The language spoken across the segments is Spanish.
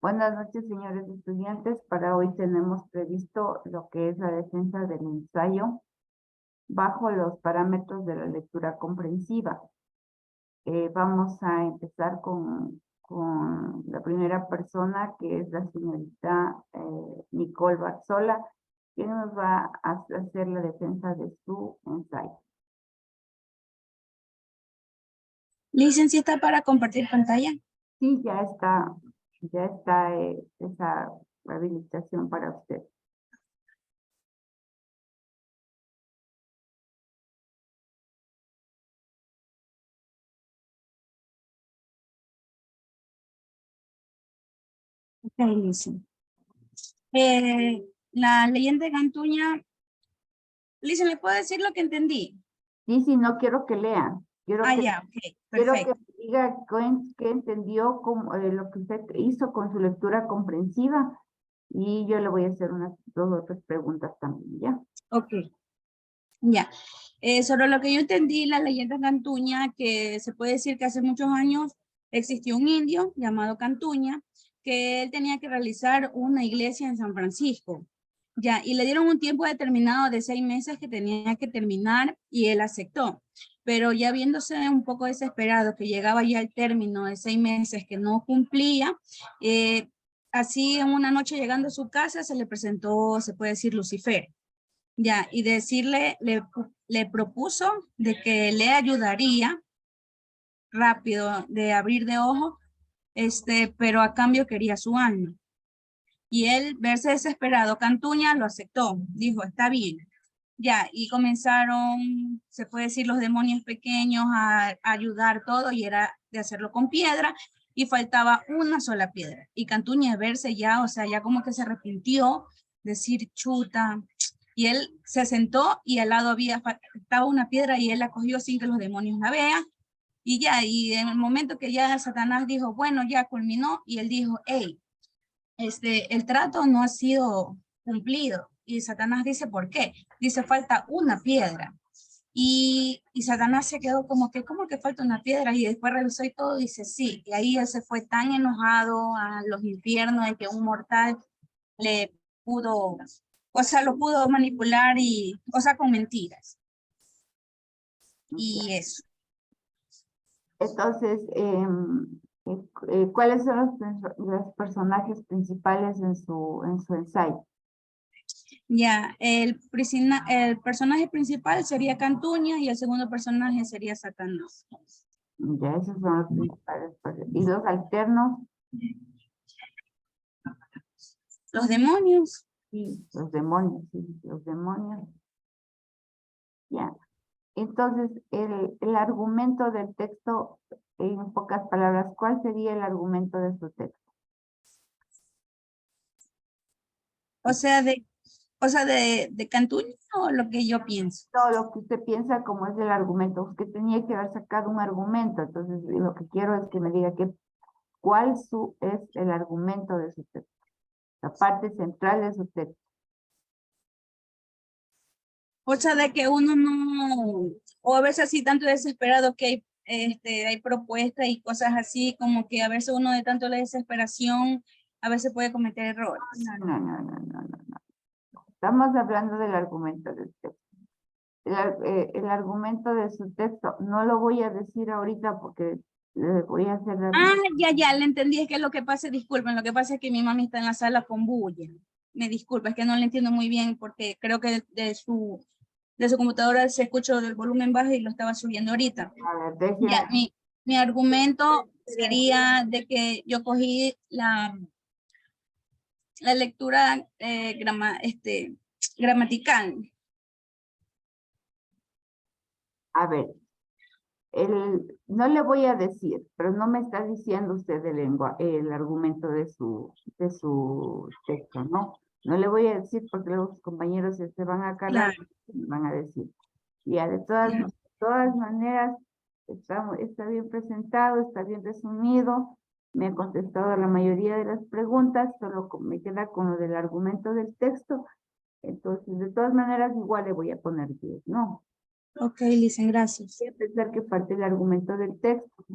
Buenas noches, señores estudiantes. Para hoy tenemos previsto lo que es la defensa del ensayo bajo los parámetros de la lectura comprensiva. Vamos a empezar con la primera persona, que es la señorita Nicole Barzola, quien nos va a hacer la defensa de su ensayo. Licenciada, para compartir pantalla. Sí, ya está esa habilitación para usted. Ok, listen. La leyenda de Gantuña. Listen, ¿le puedo decir lo que entendí? Sí, no quiero que lean. Quiero que Ya, ok, Quiero que perfecto. me diga qué entendió lo que usted hizo con su lectura comprensiva y yo le voy a hacer unas dos o tres preguntas también, ¿ya? Ok, ya. Sobre lo que yo entendí, la leyenda de Gantuña, que se puede decir que hace muchos años existió un indio llamado Cantuña, que él tenía que realizar una iglesia en San Francisco. Ya, y le dieron un tiempo determinado de 6 meses que tenía que terminar y él aceptó. Pero ya viéndose un poco desesperado, que llegaba ya el término de 6 meses que no cumplía, así en una noche llegando a su casa se le presentó, se puede decir, Lucifer. Ya, y decirle, le propuso de que le ayudaría rápido de abrir de ojo, pero a cambio quería su alma. Y él, verse desesperado, Cantuña lo aceptó, dijo, está bien. Ya, y comenzaron, se puede decir, los demonios pequeños a ayudar todo, y era de hacerlo con piedra, y faltaba una sola piedra. Y Cantuña verse ya, o sea, ya como que se arrepintió, decir, chuta, y él se sentó y al lado estaba una piedra y él la cogió sin que los demonios la vean. Y ya, y en el momento que ya Satanás dijo, bueno, ya culminó, y él dijo, hey, el trato no ha sido cumplido. Y Satanás dice, ¿por qué? Dice, falta una piedra. Y Satanás se quedó como que, ¿cómo que falta una piedra? Y después revisó y todo, dice, sí. Y ahí él se fue tan enojado a los infiernos de que un mortal le pudo, o sea, lo pudo manipular y, o sea, con mentiras. Y eso. Entonces, ¿cuáles son los personajes principales en su ensayo? Ya, el personaje principal sería Cantuña y el segundo personaje sería Satanás. Ya, esos son los principales. ¿Y los alternos? Los demonios. Sí, los demonios, sí, los demonios. Ya. Entonces, el argumento del texto, en pocas palabras, ¿cuál sería el argumento de su texto? O sea, de Cantuña, o lo que yo pienso. Todo lo que usted piensa como es el argumento. Usted tenía que haber sacado un argumento. Entonces, lo que quiero es que me diga cuál es el argumento de su texto, la parte central de su texto. O sea, de que uno no, o a veces así tanto desesperado que hay propuestas y cosas así, como que a veces uno de tanto la desesperación, a veces puede cometer errores. No. Estamos hablando del argumento del texto. El argumento de su texto no lo voy a decir ahorita porque le voy a hacer Ya, le entendí, es que lo que pasa, disculpen, lo que pasa es que mi mami está en la sala con bulla. Me disculpa, es que no le entiendo muy bien porque creo que de su computadora se escuchó del volumen bajo y lo estaba subiendo ahorita. Ya, mi argumento sería de que yo cogí la lectura gramatical. A ver, no le voy a decir, pero no me está diciendo usted el argumento de su texto, ¿no? No le voy a decir porque los compañeros se van a cargar Claro. y me van a decir. Ya, de Ya. todas maneras, está bien presentado, está bien resumido, me ha contestado la mayoría de las preguntas, solo me queda con lo del argumento del texto, entonces, de todas maneras, igual le voy a poner 10, ¿no? Ok, Licen, gracias. Voy a pensar que parte el argumento del texto.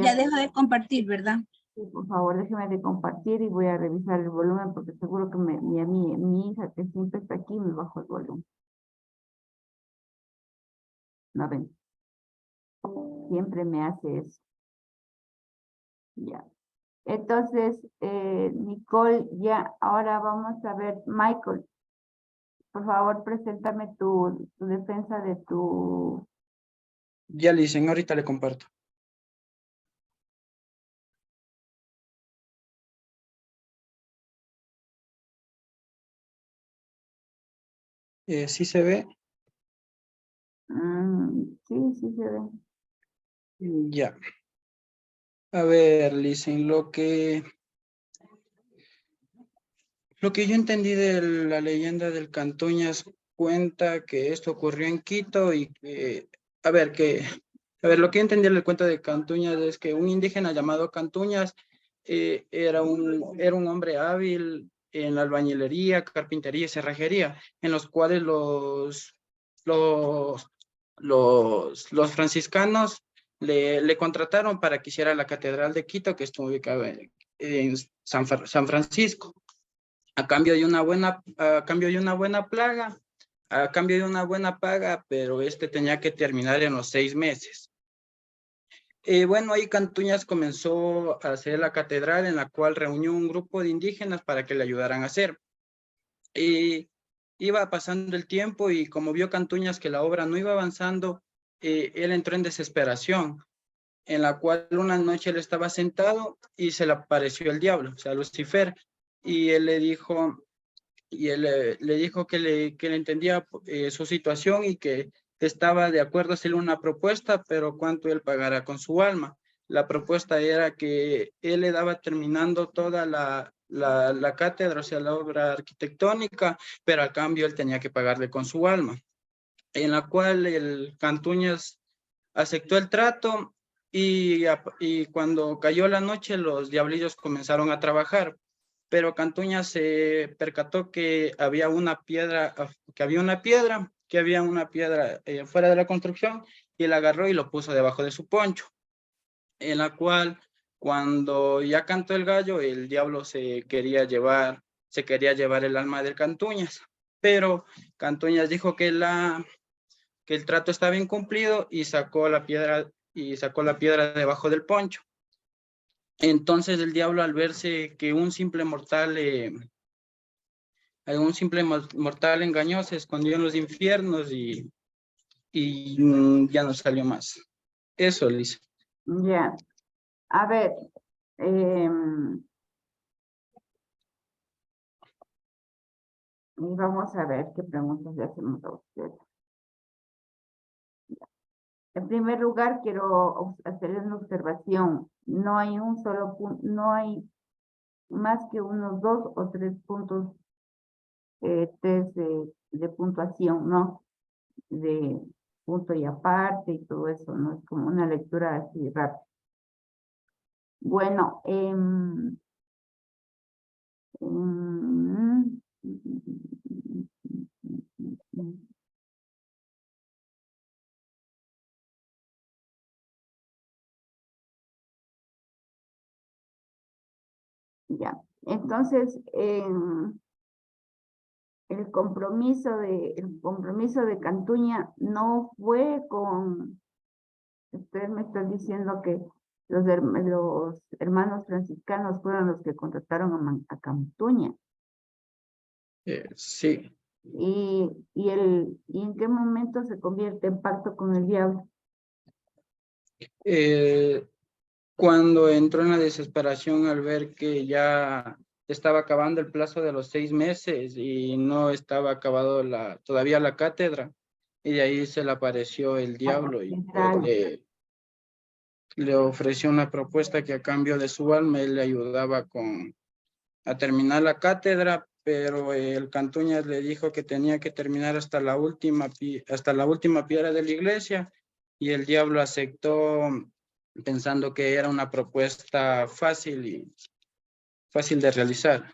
Ya dejo de compartir, ¿verdad? Sí, por favor, déjeme de compartir y voy a revisar el volumen porque seguro que mi hija que siempre está aquí me bajó el volumen. No ven, siempre me hace eso. Ya. Entonces, Nicole, ya, ahora vamos a ver, Michael, por favor, preséntame tu defensa de tu... Ya, Licen, ahorita le comparto. ¿Sí se ve? Sí, sí se ve. Ya. A ver, Licen, lo que yo entendí de la leyenda del Cantuñas cuenta que esto ocurrió en Quito y que, lo que yo entendí del cuento de Cantuñas es que un indígena llamado Cantuñas era un hombre hábil en la albañilería, carpintería y cerrajería, en los cuales los, los franciscanos le contrataron para que hiciera la catedral de Quito, que está ubicada en San Francisco a cambio de una buena, a cambio de una buena paga, pero este tenía que terminar en los 6 meses. Bueno, ahí Cantuñas comenzó a hacer la catedral en la cual reunió un grupo de indígenas para que le ayudaran a hacer. Y iba pasando el tiempo y como vio Cantuñas que la obra no iba avanzando, él entró en desesperación, en la cual una noche él estaba sentado y se le apareció el diablo, o sea, Lucifer, y él le dijo, le dijo que le entendía su situación y que estaba de acuerdo a hacerle una propuesta, pero cuánto él pagara con su alma. La propuesta era que él le daba terminando toda la cátedra, o sea, la obra arquitectónica, pero a cambio él tenía que pagarle con su alma, en la cual el Cantuñas aceptó el trato y cuando cayó la noche los diablillos comenzaron a trabajar, pero Cantuña se percató que había una piedra, fuera de la construcción y él agarró y lo puso debajo de su poncho, en la cual cuando ya cantó el gallo, el diablo se quería llevar el alma del Cantuñas, pero Cantuñas dijo que el trato estaba incumplido y sacó la piedra debajo del poncho. Entonces el diablo, al verse que un simple mortal engañó, se escondió en los infiernos y ya no salió más. Eso, Lisa. Ya. A ver, y vamos a ver qué preguntas le hacemos a usted. En primer lugar, quiero hacerle una observación. No hay un solo punto, no hay más que unos 2 o 3 puntos test de puntuación, ¿no? De punto y aparte y todo eso, ¿no? Es como una lectura así rápida. Bueno, ya. Entonces, el compromiso de Cantuña no fue con, usted me está diciendo que los hermanos franciscanos fueron los que contrataron a Cantuña. Sí. ¿Y en qué momento se convierte en pacto con el diablo? Cuando entró en la desesperación al ver que ya estaba acabando el plazo de los 6 meses y no estaba acabado todavía la cátedra, y de ahí se le apareció el diablo y pues, le ofreció una propuesta que a cambio de su alma él le ayudaba a terminar la cátedra, pero el Cantuñas le dijo que tenía que terminar hasta la última piedra de la iglesia, y el diablo aceptó pensando que era una propuesta fácil de realizar.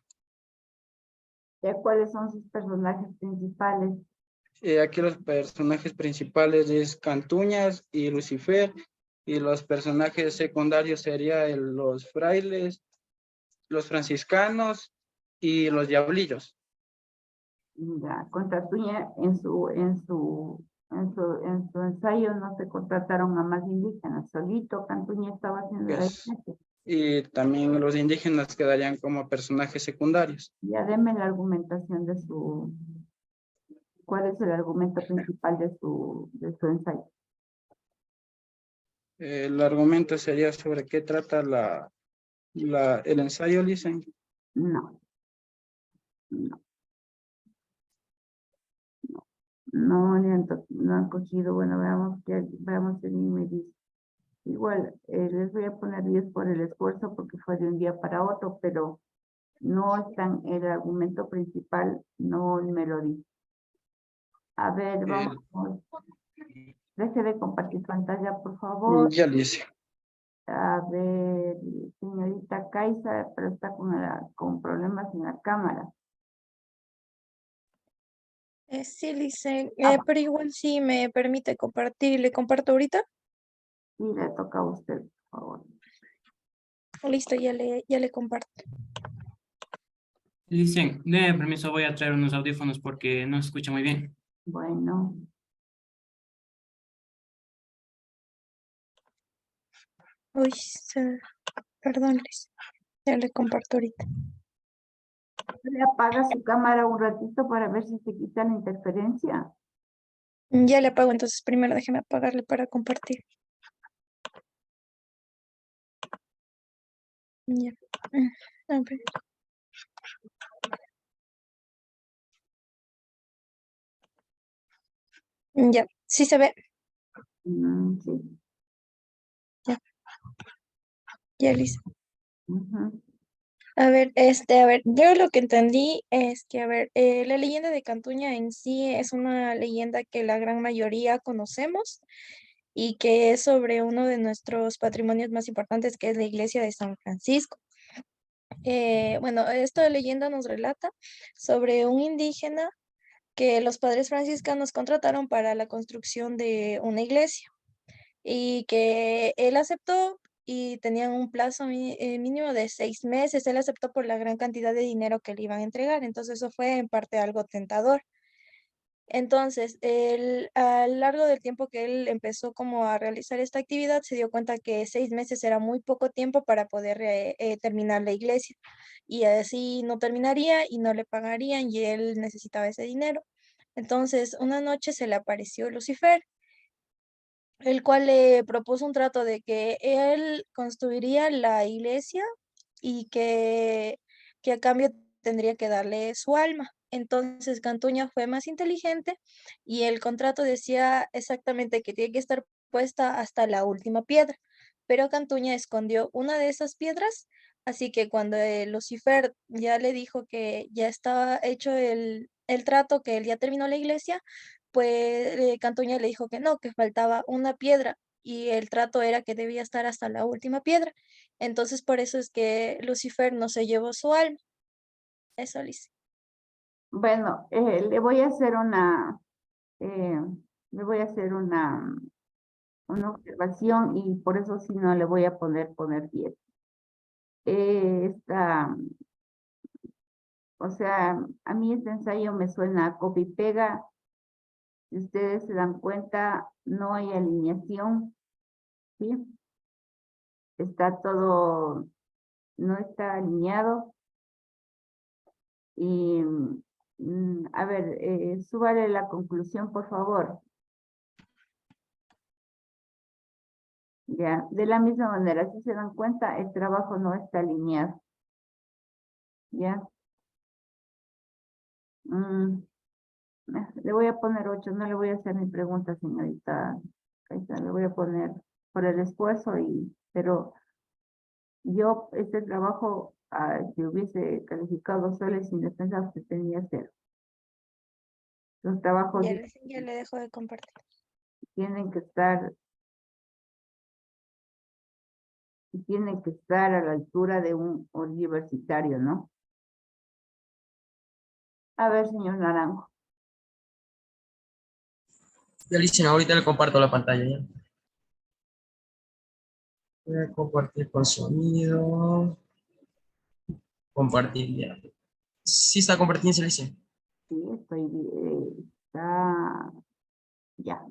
¿Cuáles son sus personajes principales? Aquí los personajes principales es Cantuñas y Lucifer, Y los personajes secundarios serían los frailes, los franciscanos y los diablillos. Ya, Constatuña en su ensayo no se contrataron a más indígenas, solito Cantuña estaba haciendo la Pues, diferencia. y también los indígenas quedarían como personajes secundarios. Ya deme la argumentación ¿cuál es el argumento principal de su ensayo? El argumento sería sobre qué trata el ensayo, dicen. No, no, no han cogido, bueno, veamos el me dice. Igual, les voy a poner 10 por el esfuerzo porque fue de un día para otro, pero no están, el argumento principal no me lo dice. A ver, vamos, deje de compartir pantalla, por favor. Ya lo hice. A ver, señorita Kaisa, pero está con problemas en la cámara. Sí, Licen, Ah, pero igual sí me permite compartir. ¿Le comparto ahorita? Sí, le toca a usted, por favor. Listo, ya le comparto. Licen, de permiso, voy a traer unos audífonos porque no se escucha muy bien. Bueno, Uy, perdón, Liz. Ya le comparto ahorita. le apaga su cámara un ratito para ver si se quita la interferencia. Ya le apago, entonces primero déjeme apagarle para compartir. Ya. A ver. Ya, sí se ve. Sí. Ya, Liz. Ujú. A ver, yo lo que entendí es que, a ver, la leyenda de Cantuña en sí es una leyenda que la gran mayoría conocemos y que es sobre uno de nuestros patrimonios más importantes, que es la iglesia de San Francisco. Bueno, esta leyenda nos relata sobre un indígena que los padres franciscanos contrataron para la construcción de una iglesia y que él aceptó y tenían un plazo mínimo de 6 meses. Él aceptó por la gran cantidad de dinero que le iban a entregar, entonces eso fue en parte algo tentador. Entonces, él, a lo largo del tiempo que él empezó como a realizar esta actividad, se dio cuenta que 6 meses era muy poco tiempo para poder terminar la iglesia y así no terminaría y no le pagarían y él necesitaba ese dinero. Entonces, una noche se le apareció Lucifer, el cual le propuso un trato de que él construiría la iglesia y que a cambio tendría que darle su alma. Entonces Cantuña fue más inteligente y el contrato decía exactamente que tiene que estar puesta hasta la última piedra, pero Cantuña escondió una de esas piedras, así que cuando Lucifer ya le dijo que ya estaba hecho el trato, que él ya terminó la iglesia, pues Cantuña le dijo que no, que faltaba una piedra y el trato era que debía estar hasta la última piedra. Entonces por eso es que Lucifer no se llevó su alma. Eso, Liz. Bueno, le voy a hacer eh, una observación y por eso sí no le voy a poner 10. O sea, a mí este ensayo me suena a copy y pega. Si ustedes se dan cuenta, no hay alineación, ¿sí? Está todo, no está alineado. Y, a ver, súbale la conclusión, por favor. Ya, de la misma manera, si se dan cuenta, el trabajo no está alineado. Ya. Le voy a poner 8, no le voy a hacer ni pregunta, señorita. Le voy a poner por el esfuerzo, pero yo este trabajo, si hubiese calificado soles sin defensa, pues tenía 0. Los trabajos Ya le dejo de compartir. tienen que estar a la altura de un universitario, ¿no? A ver, señor Naranjo. Ya, Alicia, ahorita le comparto la pantalla ya. Voy a compartir con sonido. Compartir ya. Sí está compartiendo, Celicia. Sí, está, ya.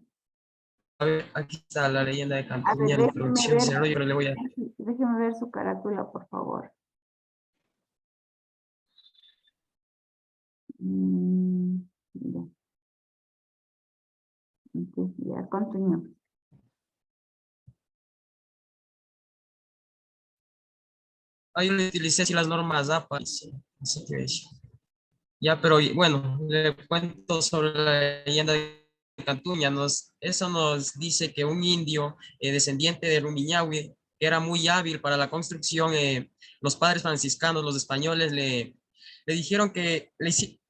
A ver, aquí está la leyenda de A ver, Cantuña, la introducción, desarrollo, pero le voy a... déjeme ver su carátula, por favor. Ya. Entonces, ya continuamos. Ahí le utilicé así las normas APA, sí, así que sí. Ya, pero bueno, le cuento sobre la leyenda de Cantuña. Eso nos dice que un indio descendiente de Rumiñahui, que era muy hábil para la construcción, los padres franciscanos, los españoles, le dijeron que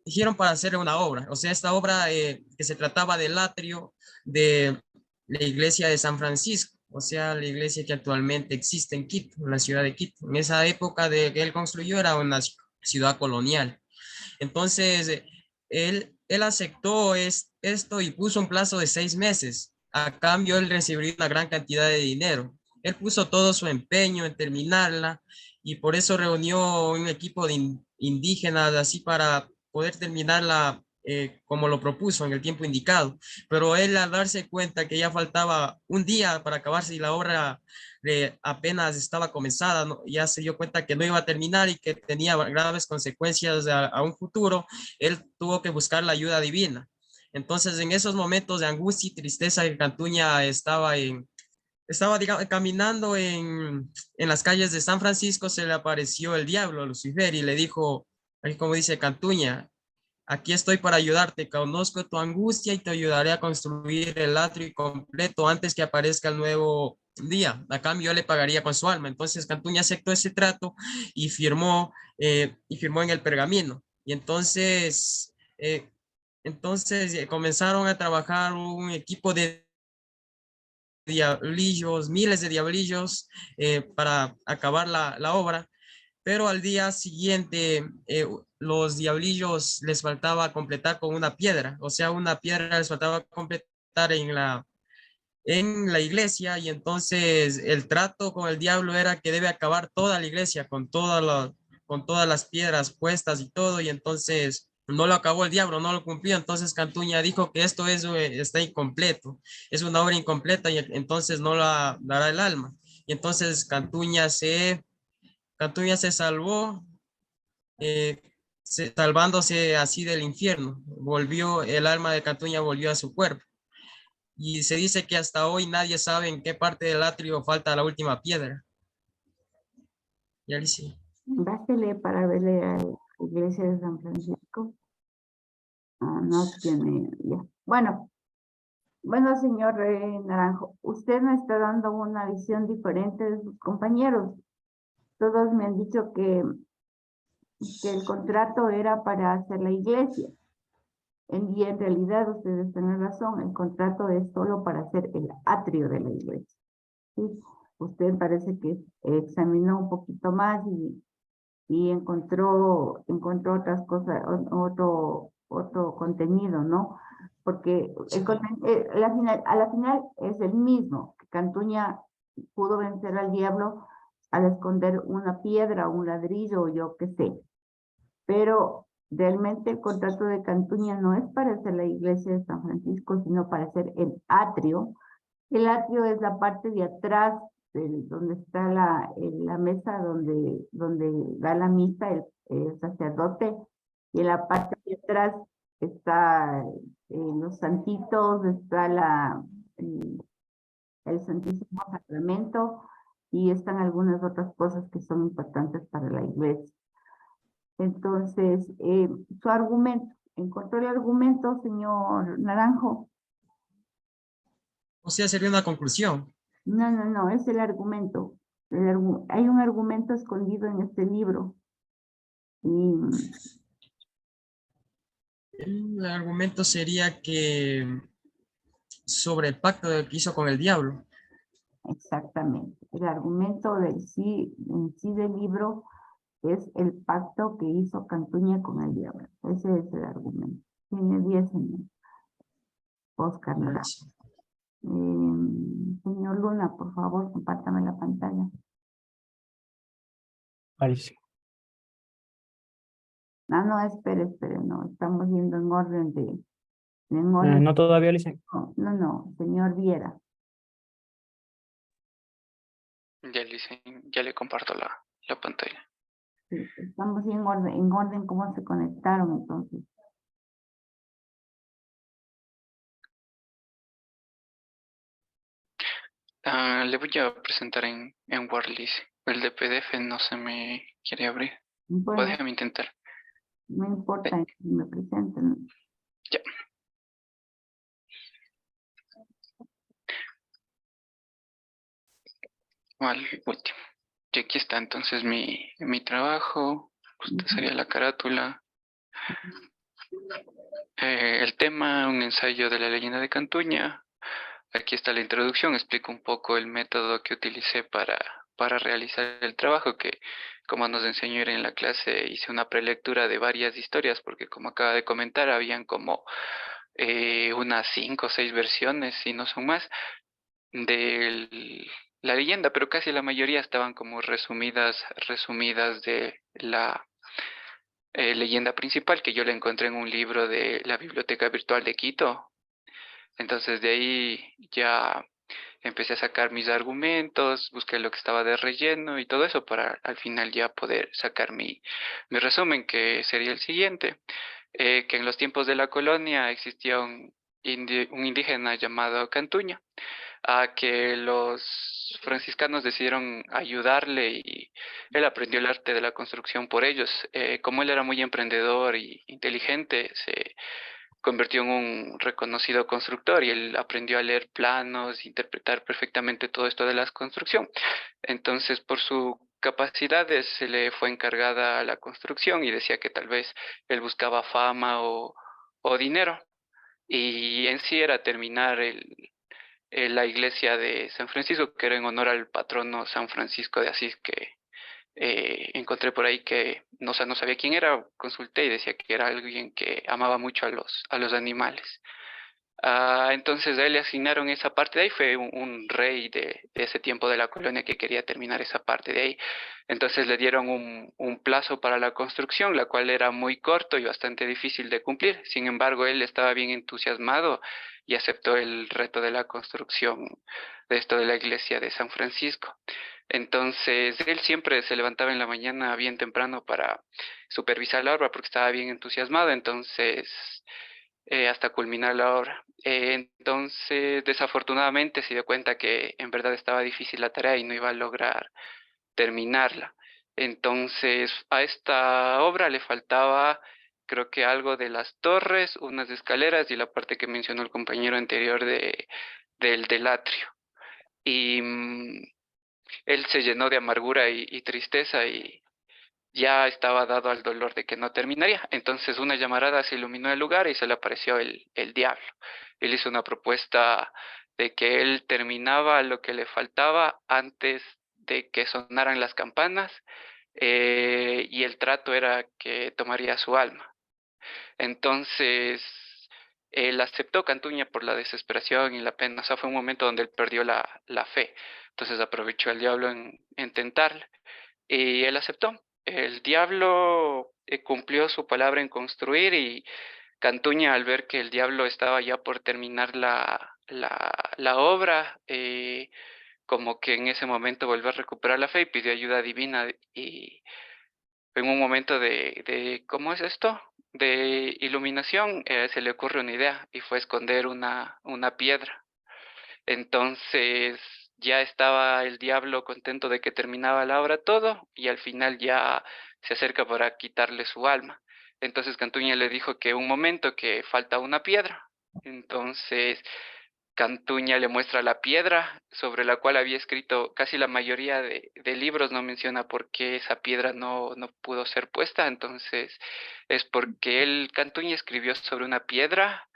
dijeron para hacer una obra. O sea, esta obra que se trataba del atrio de la iglesia de San Francisco, o sea, la iglesia que actualmente existe en Quito, en la ciudad de Quito. En esa época de que él construyó era una ciudad colonial. Entonces, él aceptó esto y puso un plazo de 6 meses. A cambio, él recibiría una gran cantidad de dinero. Él puso todo su empeño en terminarla y por eso reunió un equipo de indígenas así para poder terminarla como lo propuso en el tiempo indicado. Pero él al darse cuenta que ya faltaba un día para acabarse y la obra apenas estaba comenzada, ya se dio cuenta que no iba a terminar y que tenía graves consecuencias a un futuro, él tuvo que buscar la ayuda divina. Entonces, en esos momentos de angustia y tristeza, Cantuña estaba digamos, caminando en las calles de San Francisco, se le apareció el diablo, Lucifer, y le dijo, ahí como dice Cantuña, aquí estoy para ayudarte, conozco tu angustia y te ayudaré a construir el atrio completo antes que aparezca el nuevo día. A cambio, yo le pagaría con su alma. Entonces, Cantuña aceptó ese trato y firmó en el pergamino. Y entonces comenzaron a trabajar un equipo de diablillos, miles de diablillos para acabar la obra, pero al día siguiente los diablillos les faltaba completar con una piedra, o sea, una piedra les faltaba completar en la iglesia y entonces el trato con el diablo era que debe acabar toda la iglesia con todas las piedras puestas y todo y entonces no lo acabó el diablo, no lo cumplió, entonces Cantuña dijo que esto está incompleto, es una obra incompleta y entonces no la dará el alma. Y entonces Cantuña se salvó, eh, salvándose así del infierno. El alma de Cantuña volvió a su cuerpo. Y se dice que hasta hoy nadie sabe en qué parte del atrio falta la última piedra. Y Alicia. Bájele para verle a la iglesia de San Francisco. Ah, no tiene, ya. Bueno, señor Naranjo, usted me está dando una visión diferente de sus compañeros. Todos me han dicho que el contrato era para hacer la iglesia. Y en realidad ustedes tienen razón, el contrato es solo para hacer el atrio de la iglesia. ¿Sí? Usted parece que examinó un poquito más y encontró otras cosas, otro contenido, ¿no? Porque a la final es el mismo, que Cantuña pudo vencer al diablo al esconder una piedra, un ladrillo, o yo qué sé. Pero realmente el contrato de Cantuña no es para hacer la iglesia de San Francisco, sino para hacer el atrio. El atrio es la parte de atrás donde está la mesa donde da la misa el sacerdote, y en la parte de atrás está los santitos, está el Santísimo Sacramento, y están algunas otras cosas que son importantes para la iglesia. Entonces, su argumento, ¿encontró el argumento, señor Naranjo? O sea, sería una conclusión. No, es el argumento. Hay un argumento escondido en este libro. Y El argumento sería que sobre el pacto que hizo con el diablo. exactamente, el argumento en sí del libro es el pacto que hizo Cantuña con el diablo. Ese es el argumento. Tiene 10 años, Oscar Naranjo. Señor Luna, por favor, compártame la pantalla. Ahí sí. Ah, no, espere, no, estamos yendo en orden en orden. No todavía, Licen. No, señor Viera. Ya le comparto la pantalla. Sí, estamos en orden cómo se conectaron entonces. Le voy a presentar en Word, Lice. El de PDF no se me quiere abrir. Bueno, Déjame intentar. no importa que me presenten. Ya. Al último. Y aquí está entonces mi trabajo. Esta sería la carátula. El tema, un ensayo de la leyenda de Cantuña. Aquí está la introducción, explico un poco el método que utilicé para realizar el trabajo, que como nos enseñó en la clase, hice una prelectura de varias historias, porque como acaba de comentar, habían como unas 5 o 6 versiones, si no son más, de la leyenda, pero casi la mayoría estaban como resumidas de la leyenda principal, que yo la encontré en un libro de la Biblioteca Virtual de Quito. Entonces de ahí ya empecé a sacar mis argumentos, busqué lo que estaba de relleno y todo eso para al final ya poder sacar mi resumen, que sería el siguiente, que en los tiempos de la colonia existía un indígena llamado Cantuña, a que los franciscanos decidieron ayudarle y él aprendió el arte de la construcción por ellos. Como él era muy emprendedor y inteligente, se convirtió en un reconocido constructor y él aprendió a leer planos, interpretar perfectamente todo esto de la construcción. Entonces, por su capacidades se le fue encargada la construcción y decía que tal vez él buscaba fama o dinero. Y en sí era terminar la iglesia de San Francisco, que era en honor al patrono San Francisco de Asís, que encontré por ahí que no sabía quién era, consulté y decía que era alguien que amaba mucho a los animales. Entonces a él le asignaron esa parte de ahí, fue un rey de ese tiempo de la colonia que quería terminar esa parte de ahí. Entonces le dieron un plazo para la construcción, la cual era muy corto y bastante difícil de cumplir. Sin embargo, él estaba bien entusiasmado y aceptó el reto de la construcción de esto de la iglesia de San Francisco. Entonces, él siempre se levantaba en la mañana bien temprano para supervisar la obra porque estaba bien entusiasmado. Entonces, hasta culminar la obra. Entonces, desafortunadamente se dio cuenta que en verdad estaba difícil la tarea y no iba a lograr terminarla. Entonces, a esta obra le faltaba, creo que algo de las torres, unas escaleras y la parte que mencionó el compañero anterior del atrio. Y él se llenó de amargura y tristeza y ya estaba dado al dolor de que no terminaría. Entonces una llamarada se iluminó el lugar y se le apareció el diablo. Él hizo una propuesta de que él terminaba lo que le faltaba antes de que sonaran las campanas, y el trato era que tomaría su alma. Entonces él aceptó Cantuña por la desesperación y la pena. O sea, fue un momento donde él perdió la fe. Entonces aprovechó el diablo en tentarle y él aceptó. El diablo cumplió su palabra en construir y Cantuña, al ver que el diablo estaba ya por terminar la obra, como que en ese momento volvió a recuperar la fe y pidió ayuda divina. Y en un momento ¿cómo es esto? De iluminación, se le ocurre una idea y fue esconder una piedra. Entonces ya estaba el diablo contento de que terminaba la obra todo y al final ya se acerca para quitarle su alma. Entonces Cantuña le dijo que un momento, que falta una piedra. Entonces Cantuña le muestra la piedra sobre la cual había escrito casi la mayoría de libros, no menciona por qué esa piedra no pudo ser puesta. Entonces es porque él, Cantuña, escribió sobre una piedra.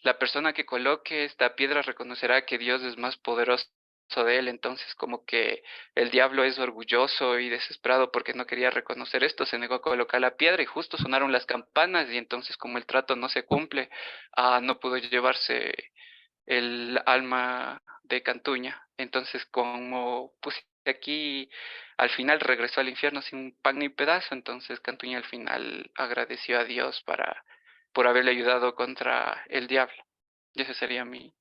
La persona que coloque esta piedra reconocerá que Dios es más poderoso de él. Entonces, como que el diablo es orgulloso y desesperado porque no quería reconocer esto, se negó a colocar la piedra y justo sonaron las campanas y entonces como el trato no se cumple, no pudo llevarse el alma de Cantuña. Entonces, como puse aquí, al final regresó al infierno sin pan ni pedazo, entonces Cantuña al final agradeció a Dios por haberle ayudado contra el diablo. Y ese sería mi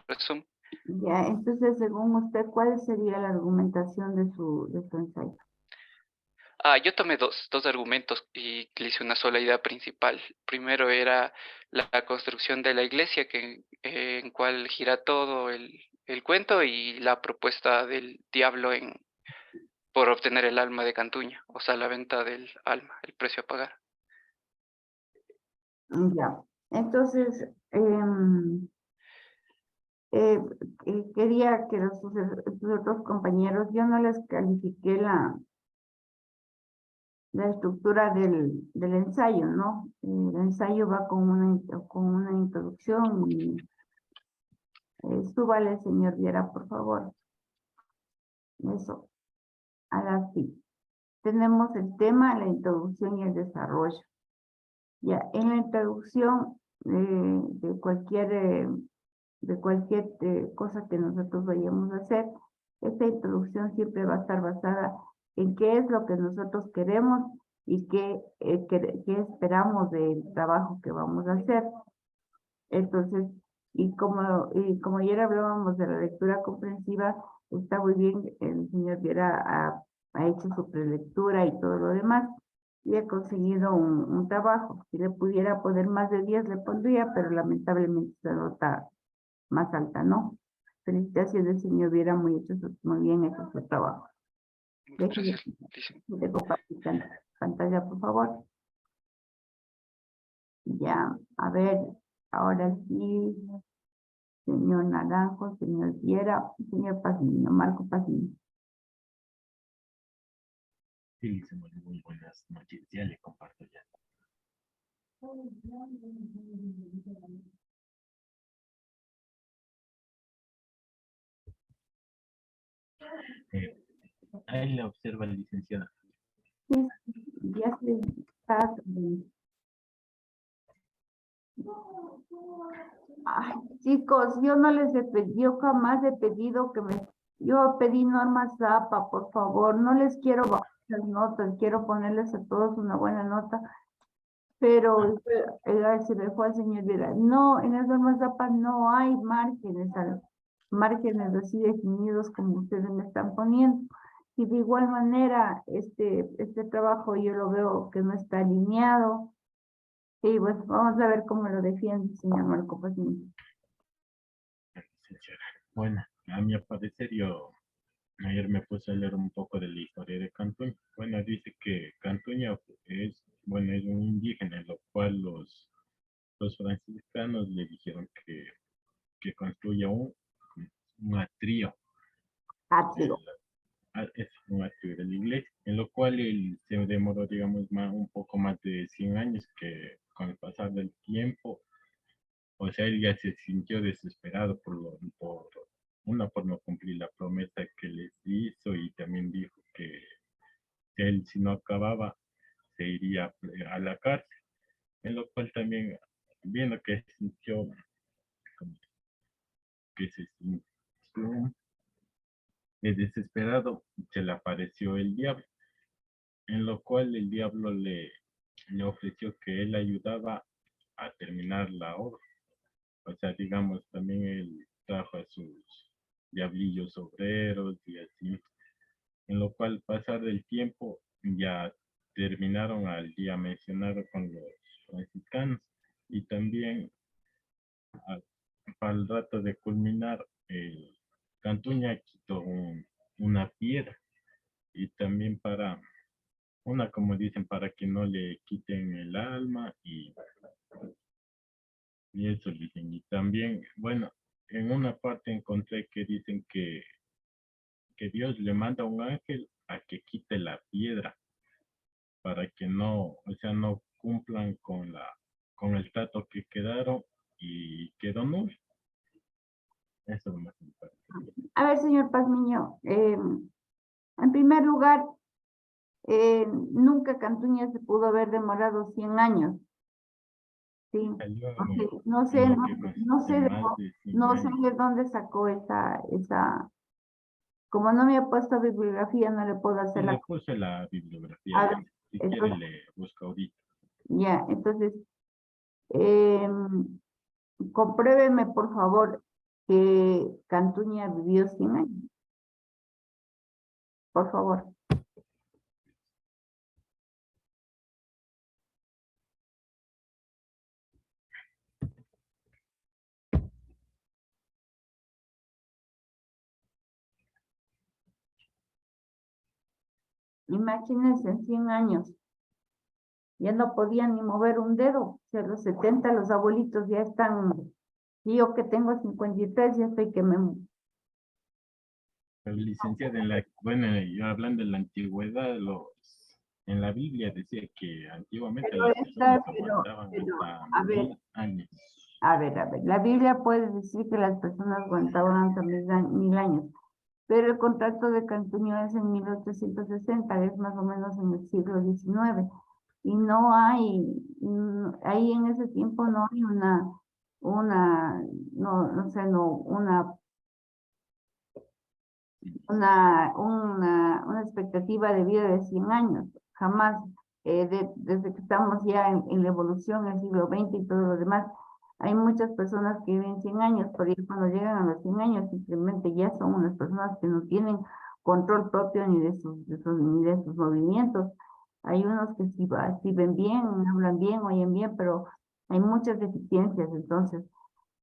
resumen. Ya, entonces, según usted, ¿cuál sería la argumentación de su ensayo? Yo tomé dos argumentos y le hice una sola idea principal. Primero era la construcción de la iglesia, en cual gira todo el cuento, y la propuesta del diablo por obtener el alma de Cantuña, o sea, la venta del alma, el precio a pagar. Ya, entonces, quería que sus otros compañeros, yo no les califiqué la estructura del ensayo, ¿no? El ensayo va con una introducción y súbale, señor Viera, por favor. Eso, ahora sí. Tenemos el tema, la introducción y el desarrollo. Ya, en la introducción de cualquier cosa que nosotros vayamos a hacer, esta introducción siempre va a estar basada en qué es lo que nosotros queremos y qué esperamos del trabajo que vamos a hacer. Entonces, y como ayer hablábamos de la lectura comprensiva, está muy bien, el señor Viera ha hecho su prelectura y todo lo demás, y ha conseguido un trabajo. Si le pudiera poner más de 10, le pondría, pero lamentablemente se nota más alta, ¿no? Felicitaciones, señor Viera, muy bien hecho su trabajo. Gracias, Déjeme Lizzie. de compartir pantalla, por favor. Ya, a ver, ahora sí, señor Naranjo, señor Viera, señor Patiño, Marco Patiño. Sí, muy buenas noches. Ya le comparto ya. Ahí la observa la licenciada. Sí, ya se está. Ay, chicos, yo no les he pedido, yo jamás he pedido yo pedí norma Zapa, por favor, no les quiero bajar las notas, quiero ponerles a todos una buena nota, pero se me fue al señor Viera. No, en las normas Zapa no hay márgenes así definidos como ustedes me están poniendo. Y de igual manera, este trabajo yo lo veo que no está alineado. Y pues vamos a ver cómo lo defiende, señor Marco Patiño. Bueno, a mi parecer yo ayer me puse a leer un poco de la historia de Cantuña. Bueno, dice que Cantuña es un indígena, en lo cual los franciscanos le dijeron que construya un atrio. Atrio. Es un atrio de la iglesia, en lo cual él se demoró, digamos, un poco más de 100 años, que con el pasar del tiempo, o sea, él ya se sintió desesperado por no cumplir la promesa que les hizo, y también dijo que él, si no acababa, se iría a la cárcel, en lo cual también, viendo que sintió, que se sintió desesperado, se le apareció el diablo, en lo cual el diablo le ofreció que él ayudaba a terminar la obra. O sea, digamos, también él trajo a sus diablillos obreros y así, en lo cual, pasar del tiempo, ya terminaron al día mencionado con los franciscanos, y también para el rato de culminar, Cantuña quitó una piedra, y también como dicen, para que no le quiten el alma, y eso dicen. Y también, bueno, en una parte encontré que dicen que Dios le manda a un ángel a que quite la piedra, para que no, o sea, no cumplan con el trato que quedaron, y quedó nulo. Eso es lo más importante. A ver, señor Pazmiño, en primer lugar, nunca Cantuña se pudo haber demorado 100 años. Sí, Salió ok, no en sé, lo no, que no sé consiste de, más de 100 no sé años. de dónde sacó como no me ha puesto bibliografía, no le puedo Y hacer le la, puse la bibliografía, a ver, Lisa. Si quiere entonces, le busca ahorita. ya, entonces, compruébeme por favor que Cantuña vivió 100 años, por favor. Imagínense en 100 años. Ya no podían ni mover un dedo. O sea, a los 70 los abuelitos ya están, y yo que tengo 53 ya estoy que me... Pero licenciada, bueno, yo hablando de la antigüedad, en la Biblia decía que antiguamente Pero las personas pero, aguantaban hasta a ver, 1000 años. a ver, la Biblia puede decir que las personas aguantaban hasta 1000 años, pero el contrato de Cantuño es en 1860, es más o menos en el siglo XIX, y no hay, ahí en ese tiempo no hay no sé, no, una expectativa de vida de 100 años, jamás, desde que estamos ya en la evolución, el siglo XX y todo lo demás, hay muchas personas que viven 100 años, pero ya cuando llegan a los 100 años simplemente ya son unas personas que no tienen control propio ni ni de sus movimientos. Hay unos que sí ven bien, hablan bien, oyen bien, pero hay muchas deficiencias, entonces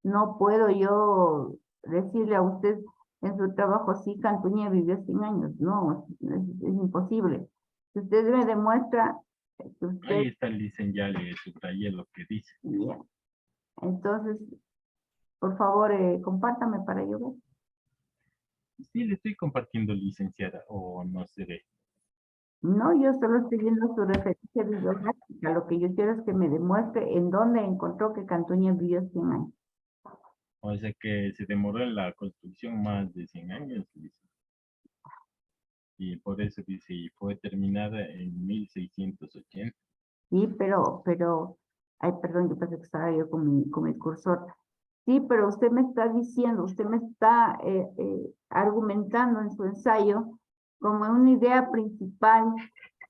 no puedo yo decirle a usted en su trabajo, sí, Cantuña vivió 100 años. No, es imposible. Si usted me demuestra que usted... Ahí está el diseño, ya le subrayé lo que dice. Bien. Entonces, por favor, compártame para yo ver. Sí, le estoy compartiendo, licenciada, o no se ve. No, yo solo estoy viendo su referencia bibliográfica. Lo que yo quiero es que me demuestre en dónde encontró que Cantuña vivió 100 años. O sea que se demoró en la construcción más de 100 años, dice. Y por eso dice, y fue terminada en 1680. Sí, ay, perdón, yo pensé que estaba yo con mi cursor. Sí, pero usted me está diciendo, usted me está argumentando en su ensayo como una idea principal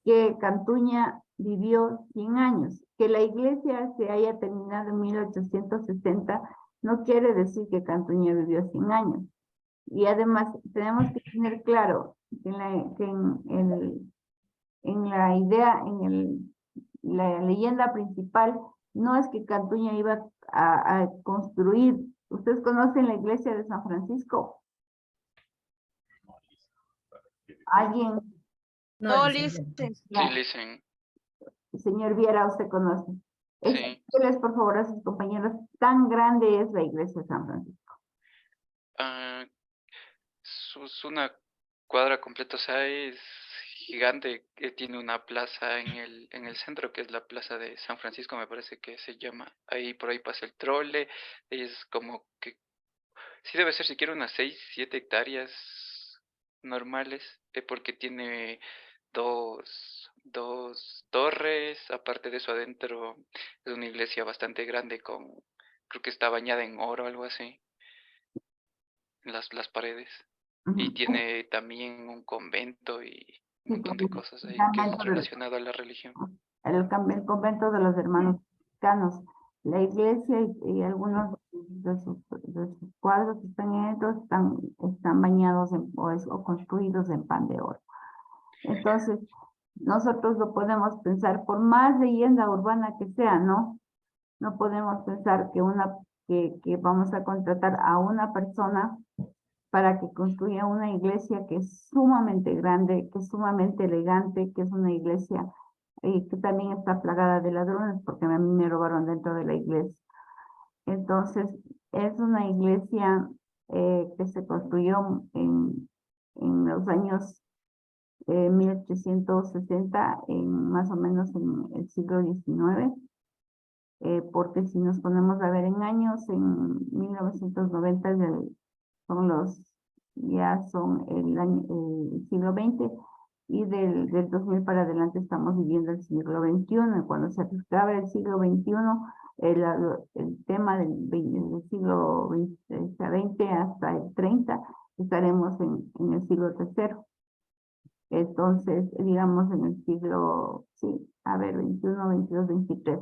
que Cantuña vivió 100 años. Que la iglesia se haya terminado en 1860 no quiere decir que Cantuña vivió 100 años. Y además tenemos que tener claro que en la idea, la leyenda principal, no es que Cantuña iba a construir. ¿Ustedes conocen la iglesia de San Francisco? ¿Alguien? No, licenciada. Sí, Ya, listen. señor Viera, usted conoce. Sí. Explíqueles, por favor, a sus compañeros, tan grande es la iglesia de San Francisco. Ah, es una cuadra completa, o sea, es gigante, que tiene una plaza en el centro, que es la plaza de San Francisco, me parece que se llama. Ahí por ahí pasa el trole, es como que, sí debe ser siquiera unas 6, 7 hectáreas normales, porque tiene dos torres, aparte de eso adentro es una iglesia bastante grande creo que está bañada en oro o algo así, las paredes. Y Ujú. tiene también un convento y un Sí, montón de cosas ahí que es convento relacionado a la religión. el convento de los hermanos mexicanos. La iglesia y algunos de sus cuadros que están dentro están bañados o construidos en pan de oro. Entonces, nosotros lo podemos pensar, por más leyenda urbana que sea, ¿no? No podemos pensar que vamos a contratar a una persona para que construya una iglesia que es sumamente grande, que es sumamente elegante, que es una iglesia que también está plagada de ladrones, porque a mí me robaron dentro de la iglesia. Entonces, es una iglesia que se construyó en los años 1860, más o menos en el siglo XIX, porque si nos ponemos a ver en años, en 1990 son el siglo XX, y del 2000 para adelante estamos viviendo el siglo XXI. Y cuando se acabe el siglo XXI, el tema del siglo XX hasta el 30, estaremos en el siglo tercero. Entonces, digamos en el siglo, sí, a ver, 21, 22, 23.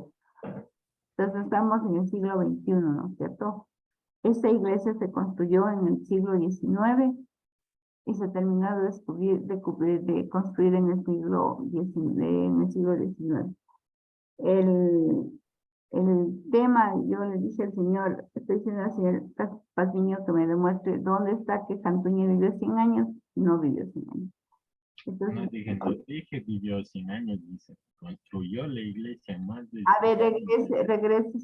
Entonces estamos en el siglo XXI, ¿no es cierto? Esta iglesia se construyó en el siglo XIX y se terminó de construir en el siglo XIX. El tema, yo le dije al señor, estoy diciendo al señor Patiño que me demuestre dónde está que Cantuña vivió 100 años, no vivió 100 años. No dije vivió 100 años, dice. Construyó la iglesia más de A ver, 100 años. regrese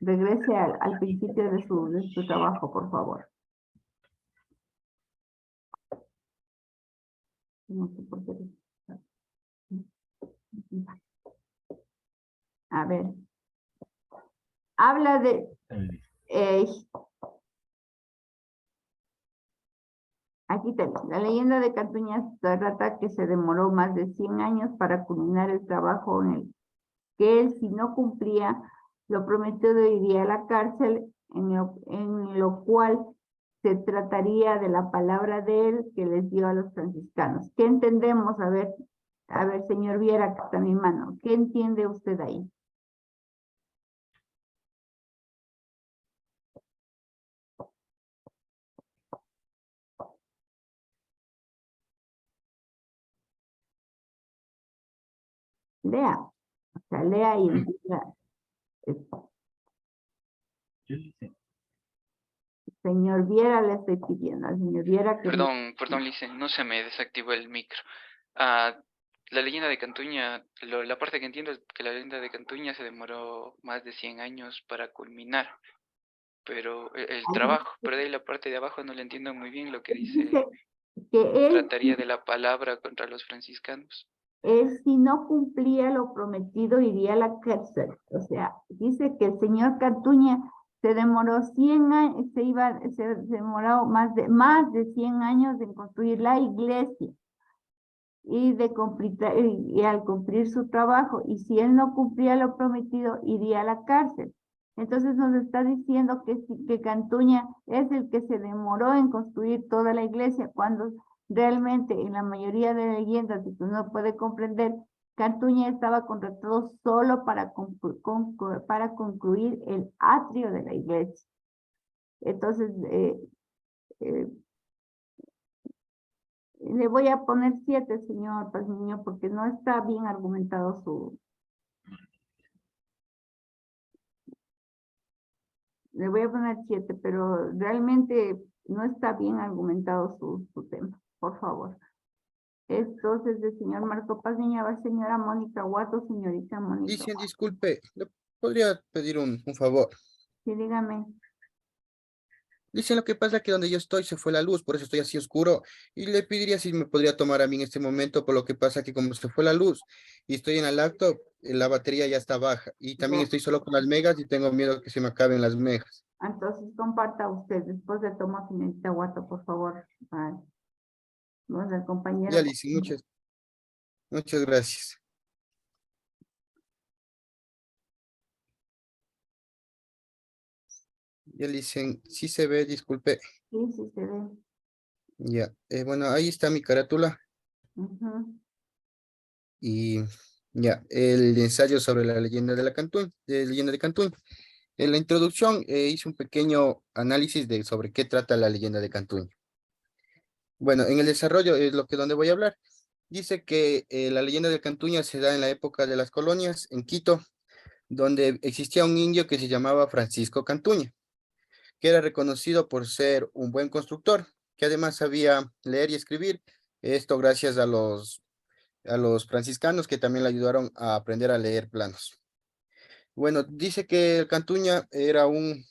regrese al principio de su trabajo, por favor. No sé por qué. A ver. Habla de... aquí tenemos. La leyenda de Cantuña trata que se demoró más de 100 años para culminar el trabajo en el que él, si no cumplía lo prometido, iría a la cárcel, en lo cual se trataría de la palabra de él que les dio a los franciscanos. ¿Qué entendemos? A ver, señor Viera, que está en mi mano. ¿Qué entiende usted ahí? Lea, o sea, lea y entienda. Yo dice, Señor Viera, le estoy pidiendo al señor Viera que... Perdón, Lice, no se me desactivó el micro. Ah, la leyenda de Cantuña, la parte que entiendo es que la leyenda de Cantuña se demoró más de 100 años para culminar, pero el trabajo, pero de ahí la parte de abajo no le entiendo muy bien lo que dice, dice que trataría de la palabra contra los franciscanos. él si no cumplía lo prometido iría a la cárcel. O sea, dice que el señor Cantuña se demoró 100 años, se demoró más de 100 años en construir la iglesia y al cumplir su trabajo. Y si él no cumplía lo prometido, iría a la cárcel. Entonces nos está diciendo que Cantuña es el que se demoró en construir toda la iglesia, cuando realmente en la mayoría de leyendas, que uno puede comprender, Cantuña estaba contratado solo para concluir el atrio de la iglesia. Entonces, le voy a poner 7, señor Pazmiño, porque no está bien argumentado su... Le voy a poner 7, pero realmente no está bien argumentado su tema, por favor. Entonces, el señor Marco Pazmiño va señora Mónica Guato, señorita Mónica. Dicen, disculpe, ¿le podría pedir un favor? Sí, dígame. Dicen, lo que pasa es que donde yo estoy se fue la luz, por eso estoy así oscuro, y le pediría si me podría tomar a mí en este momento, por lo que pasa que como se fue la luz y estoy en el laptop, la batería ya está baja, y también estoy solo con las megas y tengo miedo que se me acaben las megas. Entonces, comparta usted. Después de tomar, señorita Guato, por favor. Vale. Vamos al compañero. Ya, Lizy, muchas gracias. Ya, Lizy, sí se ve, disculpe. Sí, sí se ve. Ya, bueno, ahí está mi carátula. Ujú. Y ya, el ensayo sobre la leyenda de Cantún. En la introducción hice un pequeño análisis sobre qué trata la leyenda de Cantún. Bueno, en el desarrollo es donde voy a hablar. Dice que la leyenda de Cantuña se da en la época de las colonias en Quito, donde existía un indio que se llamaba Francisco Cantuña, que era reconocido por ser un buen constructor, que además sabía leer y escribir. Esto gracias a los franciscanos, que también le ayudaron a aprender a leer planos. Bueno, dice que el Cantuña era un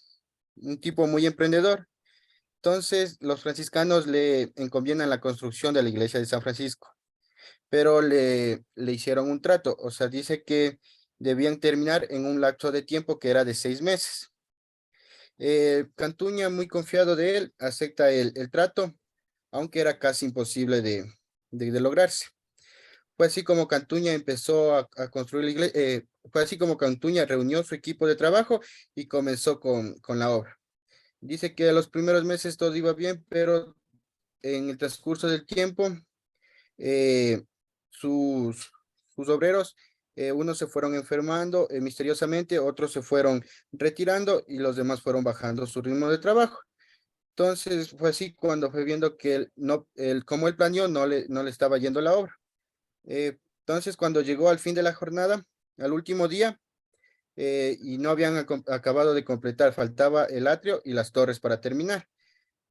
tipo muy emprendedor. Entonces, los franciscanos le encomiendan la construcción de la iglesia de San Francisco, pero le hicieron un trato. O sea, dice que debían terminar en un lapso de tiempo que era de 6 meses. Cantuña, muy confiado de él, acepta el trato, aunque era casi imposible de lograrse. Fue así como Cantuña empezó a construir la iglesia, fue así como Cantuña reunió su equipo de trabajo y comenzó con la obra. Dice que a los primeros meses todo iba bien, pero en el transcurso del tiempo, eh, sus, sus obreros, unos se fueron enfermando misteriosamente, otros se fueron retirando y los demás fueron bajando su ritmo de trabajo. Entonces fue así cuando fue viendo que como él planeó, no le estaba yendo la obra. Entonces cuando llegó al fin de la jornada, al último día, y no habían acabado de completar, faltaba el atrio y las torres para terminar.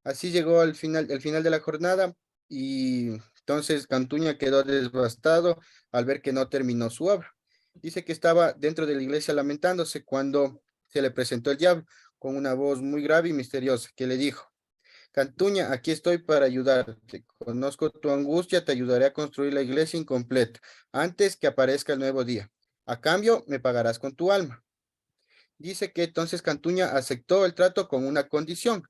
Así llegó el final de la jornada y entonces Cantuña quedó devastado al ver que no terminó su obra. Dice que estaba dentro de la iglesia lamentándose cuando se le presentó el diablo con una voz muy grave y misteriosa que le dijo: Cantuña, aquí estoy para ayudarte. Conozco tu angustia, te ayudaré a construir la iglesia incompleta antes que aparezca el nuevo día. A cambio, me pagarás con tu alma. Dice que entonces Cantuña aceptó el trato con la condición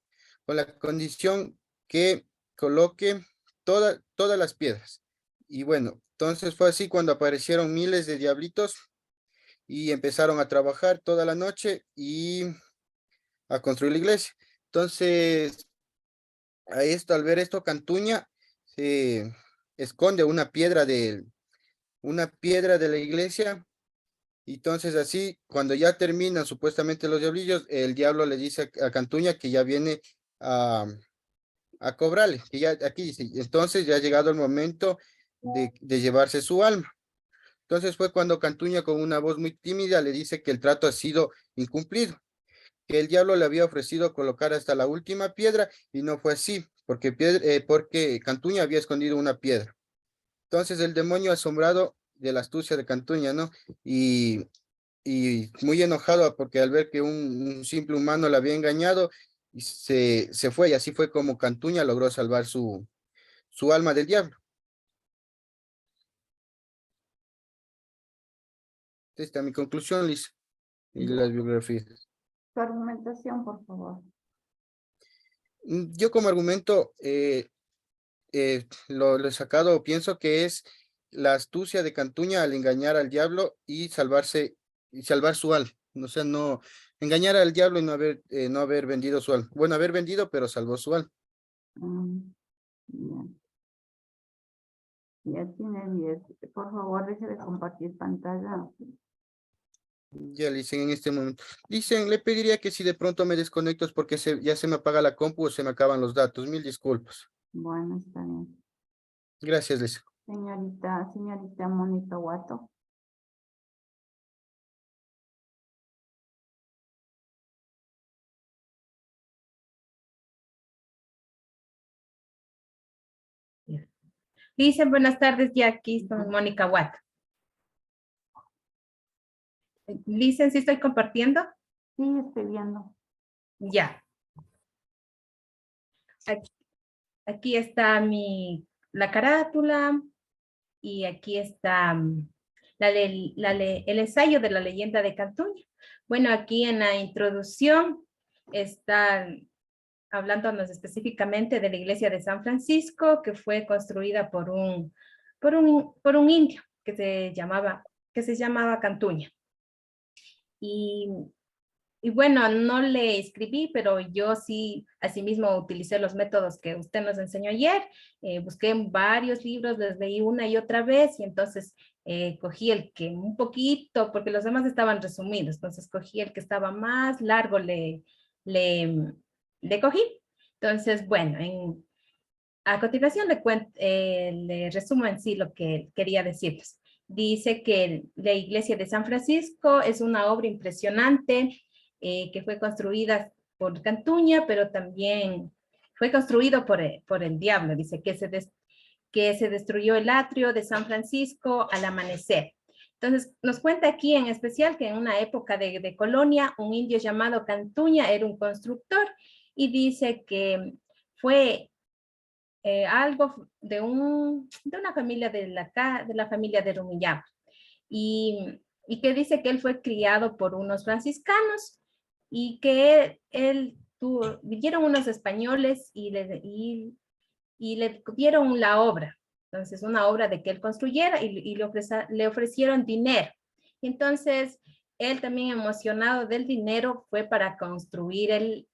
que coloque todas las piedras. Y bueno, entonces fue así cuando aparecieron miles de diablitos y empezaron a trabajar toda la noche y a construir la iglesia. Entonces, al ver esto, Cantuña se esconde una piedra de la iglesia. Y entonces así, cuando ya terminan supuestamente los diablillos, el diablo le dice a Cantuña que ya viene a, a cobrarle, que ya aquí dice, entonces ya ha llegado el momento de llevarse su alma. Entonces fue cuando Cantuña con una voz muy tímida le dice que el trato ha sido incumplido, que el diablo le había ofrecido colocar hasta la última piedra y no fue así, porque Cantuña había escondido una piedra. Entonces el demonio asombrado de la astucia de Cantuña, ¿no? Y muy enojado porque al ver que un simple humano le había engañado, y se fue, y así fue como Cantuña logró salvar su alma del diablo. Esta está mi conclusión, Liz, y las biografías. Tu argumentación, por favor. Yo como argumento lo he sacado, pienso que es la astucia de Cantuña al engañar al diablo y salvar su alma. O sea, no engañar al diablo y no haber vendido su alma. Bueno, haber vendido, pero salvó su alma. Bien. Ya tiene 10. Por favor, deje de compartir pantalla. Ya le dicen en este momento. Dicen, le pediría que si de pronto me desconecto es porque ya se me apaga la compu o se me acaban los datos. Mil disculpas. Bueno, está bien. Gracias, Liz. Señorita Mónica Guato. Dicen buenas tardes, ya aquí estoy, Mónica Watt. Dicen si estoy compartiendo. Sí, estoy viendo. Ya. Aquí está la carátula y aquí está el ensayo de la leyenda de Cantuña. Bueno, aquí en la introducción está hablándonos específicamente de la iglesia de San Francisco, que fue construida por un indio que se llamaba Cantuña. Y bueno, no le escribí, pero yo sí, asimismo, utilicé los métodos que usted nos enseñó ayer. Busqué en varios libros, les leí una y otra vez, y entonces cogí el que un poquito, porque los demás estaban resumidos, entonces cogí el que estaba más largo, le cogí. Entonces, bueno, a continuación le resumo en sí lo que quería decirles. Dice que la iglesia de San Francisco es una obra impresionante que fue construida por Cantuña, pero también fue construido por el diablo. Dice que se destruyó el atrio de San Francisco al amanecer. Entonces, nos cuenta aquí en especial que en una época de colonia, un indio llamado Cantuña era un constructor y dice que fue algo de una familia de la familia de Rumillán. Y que dice que él fue criado por unos franciscanos y que vinieron unos españoles y y le dieron la obra. Entonces, una obra de que él construyera y le ofrecieron dinero. Entonces, él también emocionado del dinero fue para construir el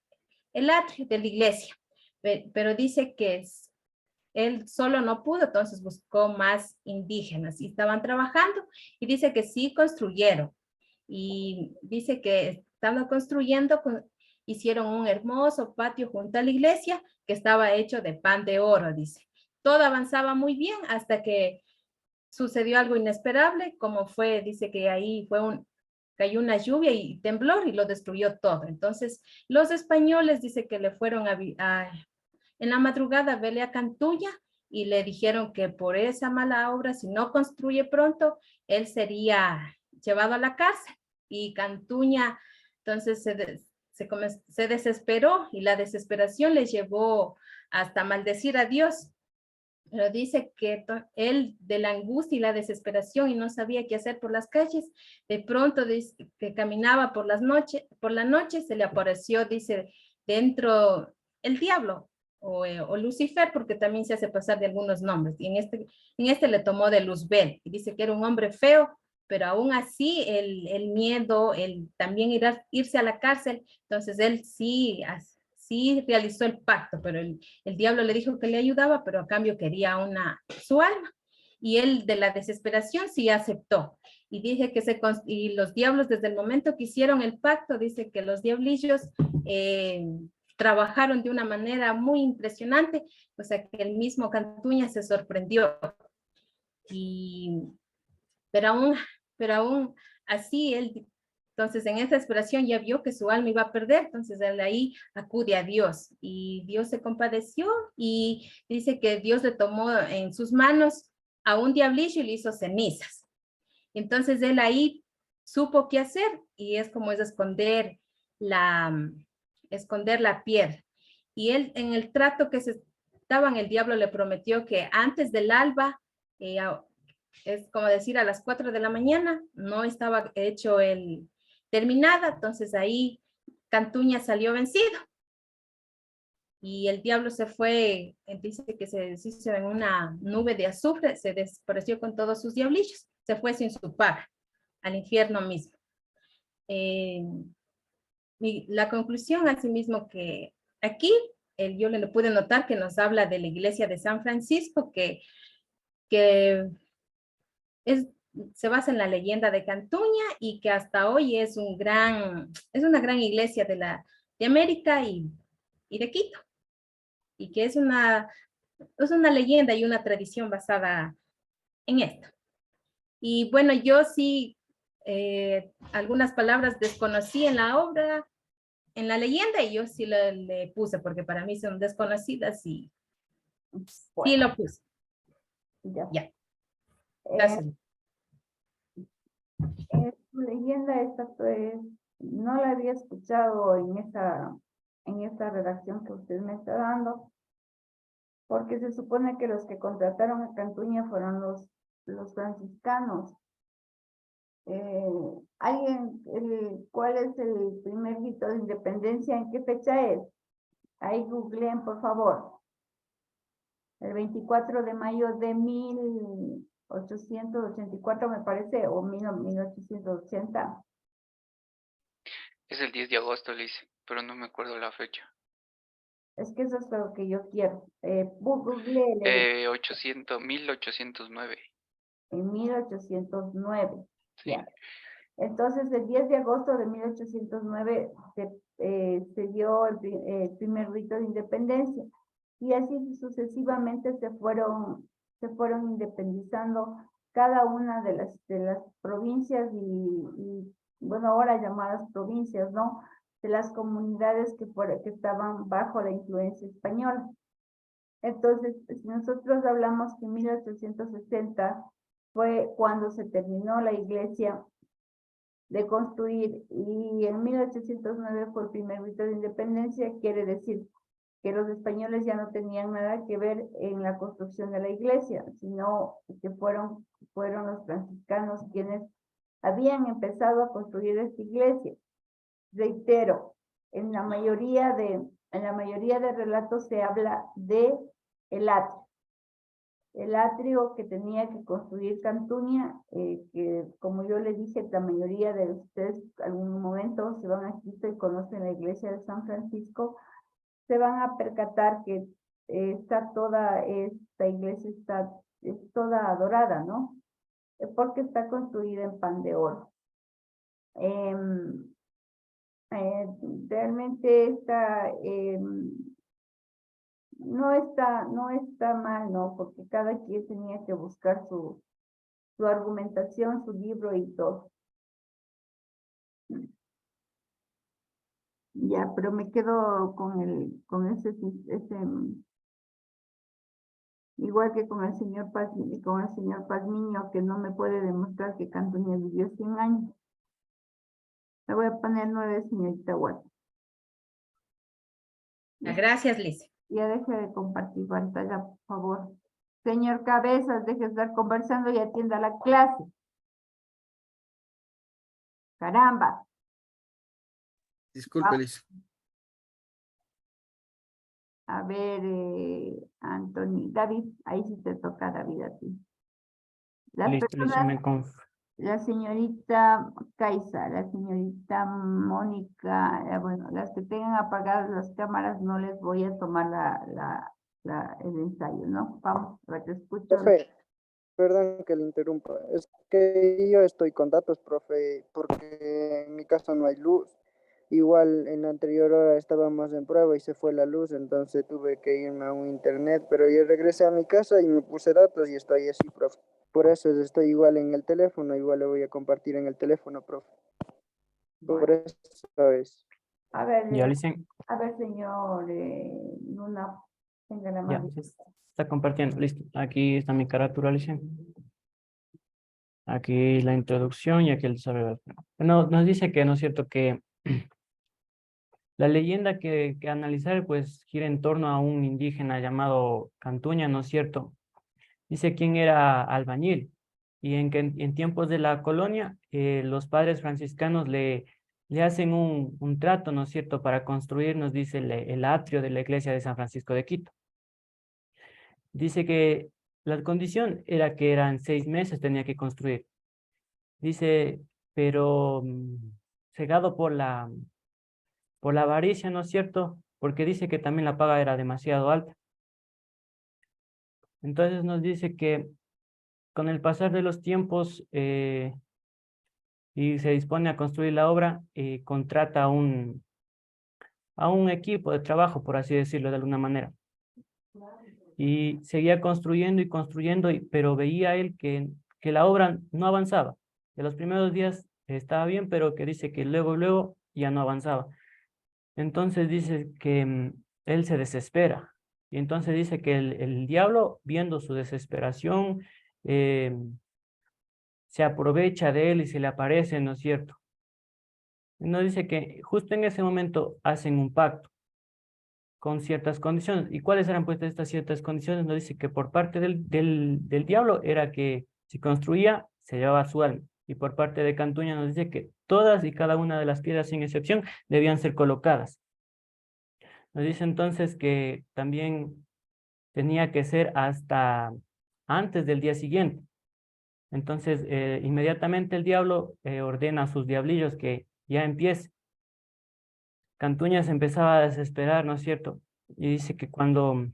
atrio de la iglesia. Pero dice que él solo no pudo, entonces buscó más indígenas y estaban trabajando y dice que sí construyeron. Y dice que estando construyendo, hicieron un hermoso patio junto a la iglesia que estaba hecho de pan de oro, dice. Todo avanzaba muy bien hasta que sucedió algo inesperable, como fue, dice que ahí cayó una lluvia y temblor y lo destruyó todo. Entonces, los españoles dice que le fueron en la madrugada a verle a Cantuña y le dijeron que por esa mala obra, si no construye pronto, él sería llevado a la cárcel. Y Cantuña entonces se desesperó y la desesperación le llevó hasta maldecir a Dios. Pero dice que él de la angustia y la desesperación y no sabía qué hacer por las calles, de pronto dice que caminaba por la noche se le apareció, dice, dentro el diablo o Lucifer, porque también se hace pasar de algunos nombres. Y en este le tomó de Luzbel y dice que era un hombre feo, pero aún así el miedo, el también irse a la cárcel, entonces él sí realizó el pacto, pero el diablo le dijo que le ayudaba, pero a cambio quería su alma. Y él de la desesperación sí aceptó. Y dice que y los diablos desde el momento que hicieron el pacto, dice que los diablillos trabajaron de una manera muy impresionante, o sea que el mismo Cantuña se sorprendió. Pero aún así él, entonces en esa desesperación ya vio que su alma iba a perder, entonces él ahí acude a Dios y Dios se compadeció y dice que Dios le tomó en sus manos a un diablillo y le hizo cenizas. Entonces él ahí supo qué hacer y es como es esconder la piedra. Y él en el trato que se estaban, el diablo le prometió que antes del alba, es como decir a las 4 de la mañana, no estaba hecho terminada, entonces ahí Cantuña salió vencido. Y el diablo se fue, dice que se deshizo en una nube de azufre, se desapareció con todos sus diablillos, se fue sin su paga, al infierno mismo. La conclusión, asimismo, que aquí yo le pude notar que nos habla de la iglesia de San Francisco, que se basa en la leyenda de Cantuña y que hasta hoy es una gran iglesia de América y de Quito. Y que es una leyenda y una tradición basada en esto. Y bueno, yo sí, algunas palabras desconocí en la obra, en la leyenda, y yo sí le puse, porque para mí son desconocidas y sí lo puse. Ya. Gracias. Tu leyenda esta, pues, no la había escuchado en esta redacción que usted me está dando, porque se supone que los que contrataron a Cantuña fueron los franciscanos. ¿Cuál es el primer grito de independencia? ¿En qué fecha es? Ahí googleen, por favor. El 24 de mayo de 1884, me parece, o 1880. Es el 10 de agosto, Liz, pero no me acuerdo la fecha. Es que eso es lo que yo quiero. Googleele 1809. en 1809. Sí. Ya. Entonces, el 10 de agosto de 1809 se dio el primer rito de independencia. Y así sucesivamente se fueron independizando cada una de las provincias y bueno, ahora llamadas provincias, ¿no? De las comunidades que estaban bajo la influencia española. Entonces, si nosotros hablamos que en 1860 fue cuando se terminó la iglesia de construir y en 1809 fue el primer grito de independencia, quiere decir que los españoles ya no tenían nada que ver en la construcción de la iglesia, sino que fueron los franciscanos quienes habían empezado a construir esta iglesia. Reitero, en la mayoría de relatos se habla de el atrio. El atrio que tenía que construir Cantuña, que como yo le dije, la mayoría de ustedes algún momento se van a Quito y conocen la iglesia de San Francisco, se van a percatar que está toda esta iglesia, es toda dorada, ¿no? Porque está construida en pan de oro. Realmente está, no está mal, ¿no? Porque cada quien tenía que buscar su argumentación, su libro y todo. Ya, pero me quedo con ese, igual que con el señor Pazmiño, que no me puede demostrar que Cantuña vivió 100 años. Le voy a poner 9, señorita Watt. Gracias, Liz. Ya deje de compartir pantalla, por favor. Señor Cabezas, deje de estar conversando y atienda la clase. Caramba. Disculpe, Liz. A ver, Anthony, David, ahí sí te toca, David, a ti. Las Listo, personas, la señorita Kaisa, la señorita Mónica, bueno, las que tengan apagadas las cámaras no les voy a tomar el ensayo, ¿no? Vamos, a ver, te escucho. Profe, perdón que le interrumpa, es que yo estoy con datos, profe, porque en mi casa no hay luz. Igual en la anterior hora estábamos en prueba y se fue la luz, entonces tuve que irme a un internet, pero yo regresé a mi casa y me puse datos y estoy así, profe. Por eso estoy igual en el teléfono, igual le voy a compartir en el teléfono, profe. Por eso es. A ver, Ya, Licen, a ver, señor Luna, tenga la ya, mano. se está compartiendo. Listo. Aquí está mi carátula, Licen. Aquí la introducción y aquí el desarrollo. Bueno, nos dice que no es cierto que la leyenda que analizar pues gira en torno a un indígena llamado Cantuña, ¿no es cierto? Dice quién era albañil y en tiempos de la colonia los padres franciscanos le hacen un trato, ¿no es cierto?, para construir, nos dice, el atrio de la iglesia de San Francisco de Quito. Dice que la condición era que eran 6 meses tenía que construir. Dice, pero cegado por la avaricia, ¿no es cierto? Porque dice que también la paga era demasiado alta. Entonces nos dice que con el pasar de los tiempos y se dispone a construir la obra, contrata a un equipo de trabajo, por así decirlo de alguna manera. Y seguía construyendo y construyendo, pero veía él que la obra no avanzaba. De los primeros días estaba bien, pero que dice que luego ya no avanzaba. Entonces dice que él se desespera. Y entonces dice que el diablo, viendo su desesperación, se aprovecha de él y se le aparece, ¿no es cierto? Nos dice que justo en ese momento hacen un pacto con ciertas condiciones. ¿Y cuáles eran pues estas ciertas condiciones? Nos dice que por parte del diablo era que si construía, se llevaba su alma. Y por parte de Cantuña nos dice que todas y cada una de las piedras, sin excepción, debían ser colocadas. Nos dice entonces que también tenía que ser hasta antes del día siguiente. Entonces, inmediatamente el diablo ordena a sus diablillos que ya empiece. Cantuña se empezaba a desesperar, ¿no es cierto? Y dice que cuando,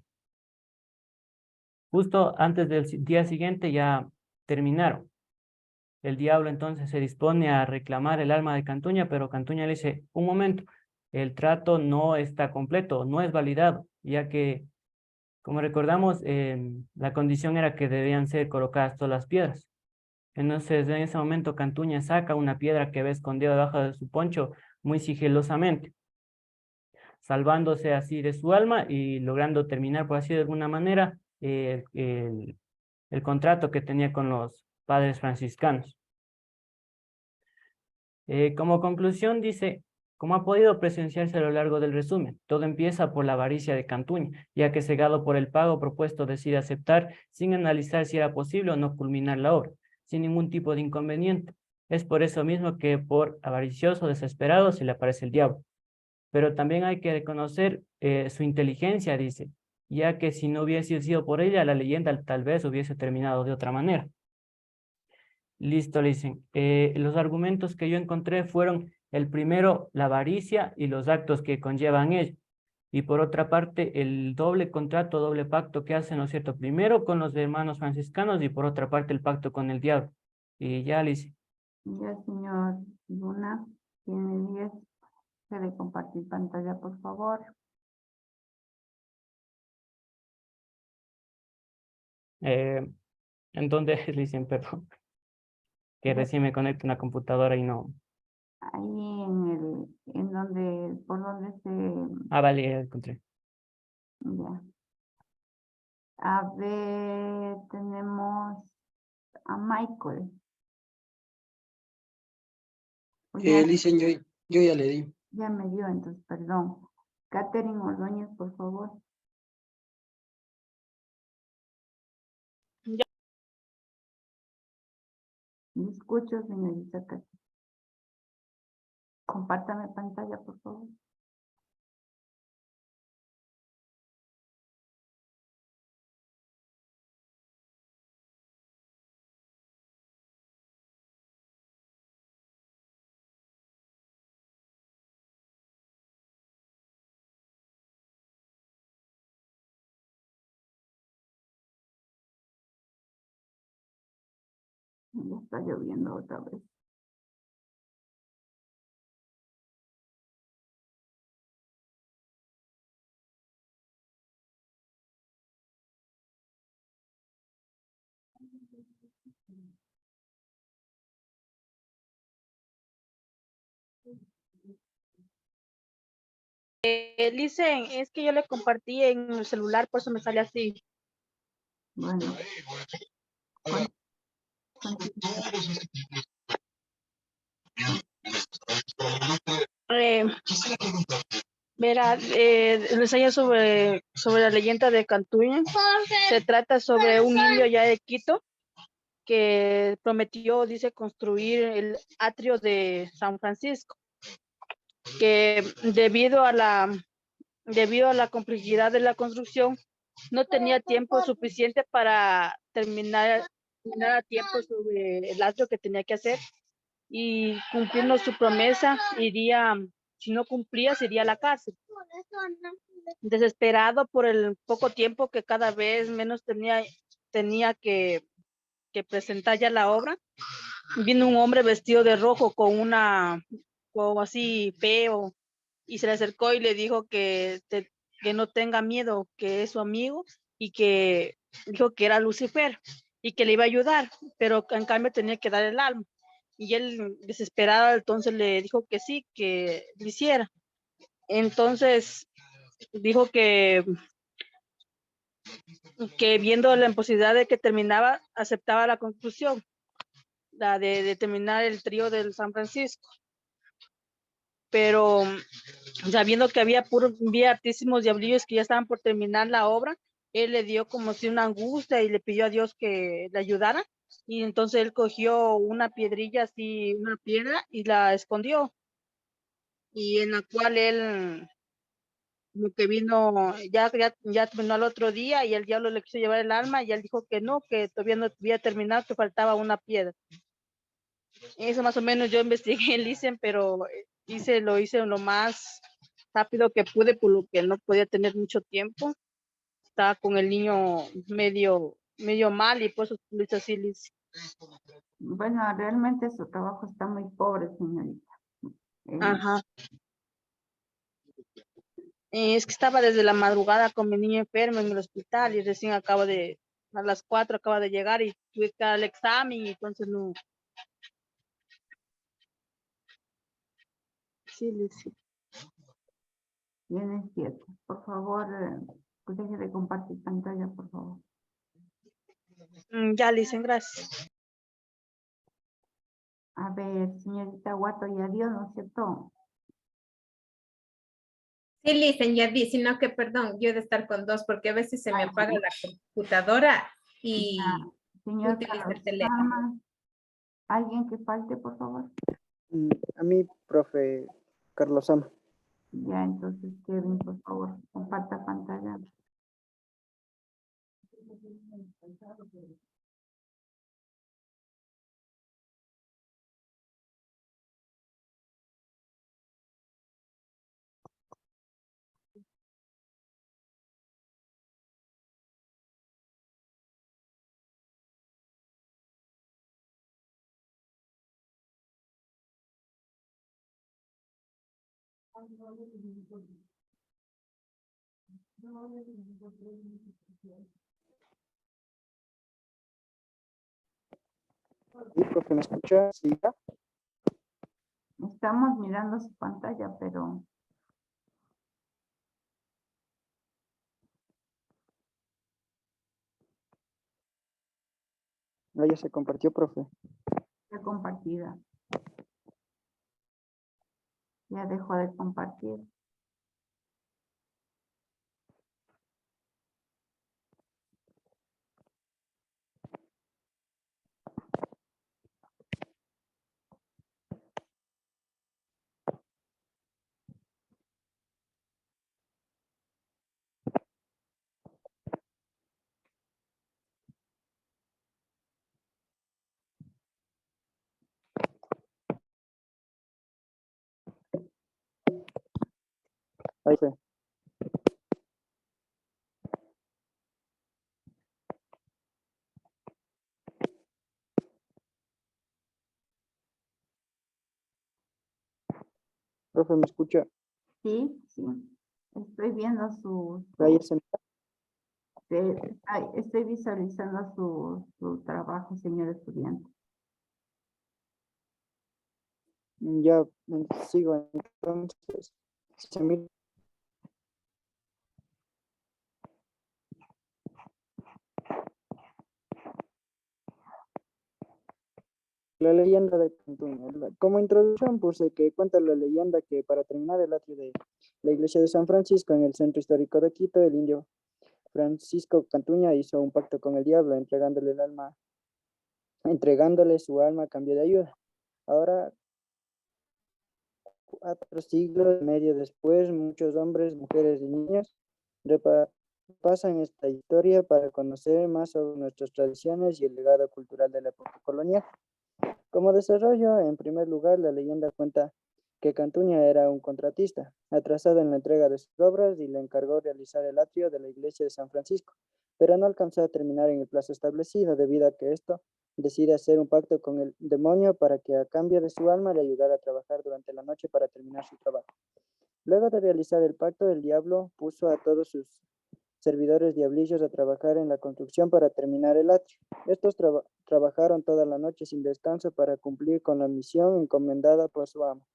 justo antes del día siguiente ya terminaron. El diablo entonces se dispone a reclamar el alma de Cantuña, pero Cantuña le dice, un momento, el trato no está completo, no es validado, ya que, como recordamos, la condición era que debían ser colocadas todas las piedras. Entonces, en ese momento, Cantuña saca una piedra que había escondido debajo de su poncho muy sigilosamente, salvándose así de su alma y logrando terminar, por así de alguna manera, el contrato que tenía con los padres franciscanos. Como conclusión dice, como ha podido presenciarse a lo largo del resumen, todo empieza por la avaricia de Cantuña, ya que cegado por el pago propuesto decide aceptar sin analizar si era posible o no culminar la obra, sin ningún tipo de inconveniente. Es por eso mismo que por avaricioso, desesperado, se le aparece el diablo. Pero también hay que reconocer su inteligencia, dice, ya que si no hubiese sido por ella, la leyenda tal vez hubiese terminado de otra manera. Listo, le dicen. Los argumentos que yo encontré fueron el primero, la avaricia y los actos que conllevan ella. Y por otra parte, el doble contrato, doble pacto que hacen, ¿no es cierto? Primero con los hermanos franciscanos y por otra parte el pacto con el diablo. Y ya, Lice. Ya, señor Luna, tiene 10. Puede compartir pantalla, por favor. ¿En dónde le dicen, perdón? Que Ya, recién me conecto a una computadora y no. ahí en donde, por donde se, Ah, vale, ya encontré. ya. A ver, tenemos a Michael. O ya, Dicen, yo ya le di. ya me dio, entonces, perdón. Catherine Ordóñez, por favor. Me escucho, señorita Catherine. Compártame pantalla, por favor. Ya está lloviendo otra vez. Dicen, es que yo le compartí en el celular, por eso me sale así. Bueno. Verá, el ensayo sobre la leyenda de Cantuña. Se trata sobre un indio ya de Quito que prometió, dice, construir el atrio de San Francisco, que debido a la complejidad de la construcción, no tenía tiempo suficiente para terminar a tiempo sobre el atrio que tenía que hacer, y cumpliendo su promesa, si no cumplía, se iría a la cárcel. Desesperado por el poco tiempo que cada vez menos tenía que presentar ya la obra, vino un hombre vestido de rojo como así feo, y se le acercó y le dijo que no tenga miedo, que es su amigo, y que dijo que era Lucifer y que le iba a ayudar, pero en cambio tenía que dar el alma. Y él, desesperado, entonces le dijo que sí, que lo hiciera. Entonces dijo que viendo la imposibilidad de que terminaba, aceptaba la conclusión, la de terminar el trío del San Francisco. Pero sabiendo que había hartísimos diablillos que ya estaban por terminar la obra, él le dio como si una angustia y le pidió a Dios que le ayudara. Y entonces él cogió una piedrilla, así, una piedra, y la escondió. Y en la cual él, como que vino, ya terminó al otro día, y el diablo le quiso llevar el alma, y él dijo que no, que todavía no había terminado, que faltaba una piedra. Eso más o menos yo investigué, dicen, pero lo hice lo más rápido que pude, por lo que no podía tener mucho tiempo. Estaba con el niño medio mal, y por eso lo hice así, Liz. Bueno, realmente su trabajo está muy pobre, señorita. Ajá. Es que estaba desde la madrugada con mi niño enfermo en el hospital, y recién a las 4 acaba de llegar, y tuve que dar el examen, y entonces no. Sí, Liz. Tiene 7. Por favor, pues deje de compartir pantalla, por favor. Ya, Liz, gracias. A ver, señorita Guato, ya dio, ¿no es cierto? Sí, Listen, ya vi, sino que, perdón, yo he de estar con 2 porque a veces se me apaga la computadora y Señor utilizo Carlos el teléfono. Sama, ¿alguien que falte, por favor? A mí, profe Carlos Sama. Ya, entonces, Kevin, por favor, comparta pantalla. Sí, profe, ¿me escucha? Sí, ya. Estamos mirando su pantalla, pero Ah, ya se compartió, profe. está compartida. Ya dejó de compartir. Ahí fue. Profe, ¿me escucha? Sí, sí. Estoy viendo Ahí se estoy visualizando su trabajo, señor estudiante. ya sigo entonces. Se mira la leyenda de Cantuña. Como introducción puse que cuenta la leyenda que para terminar el atrio de la iglesia de San Francisco en el centro histórico de Quito, el indio Francisco Cantuña hizo un pacto con el diablo, entregándole su alma a cambio de ayuda. Ahora, 4 siglos y medio después, muchos hombres, mujeres y niños pasan esta historia para conocer más sobre nuestras tradiciones y el legado cultural de la época colonial. Como desarrollo, en primer lugar, la leyenda cuenta que Cantuña era un contratista, atrasado en la entrega de sus obras y le encargó realizar el atrio de la iglesia de San Francisco, pero no alcanzó a terminar en el plazo establecido debido a que esto decide hacer un pacto con el demonio para que a cambio de su alma le ayudara a trabajar durante la noche para terminar su trabajo. Luego de realizar el pacto, el diablo puso a todos sus servidores diablillos a trabajar en la construcción para terminar el atrio. Estos trabajaron toda la noche sin descanso para cumplir con la misión encomendada por su amo.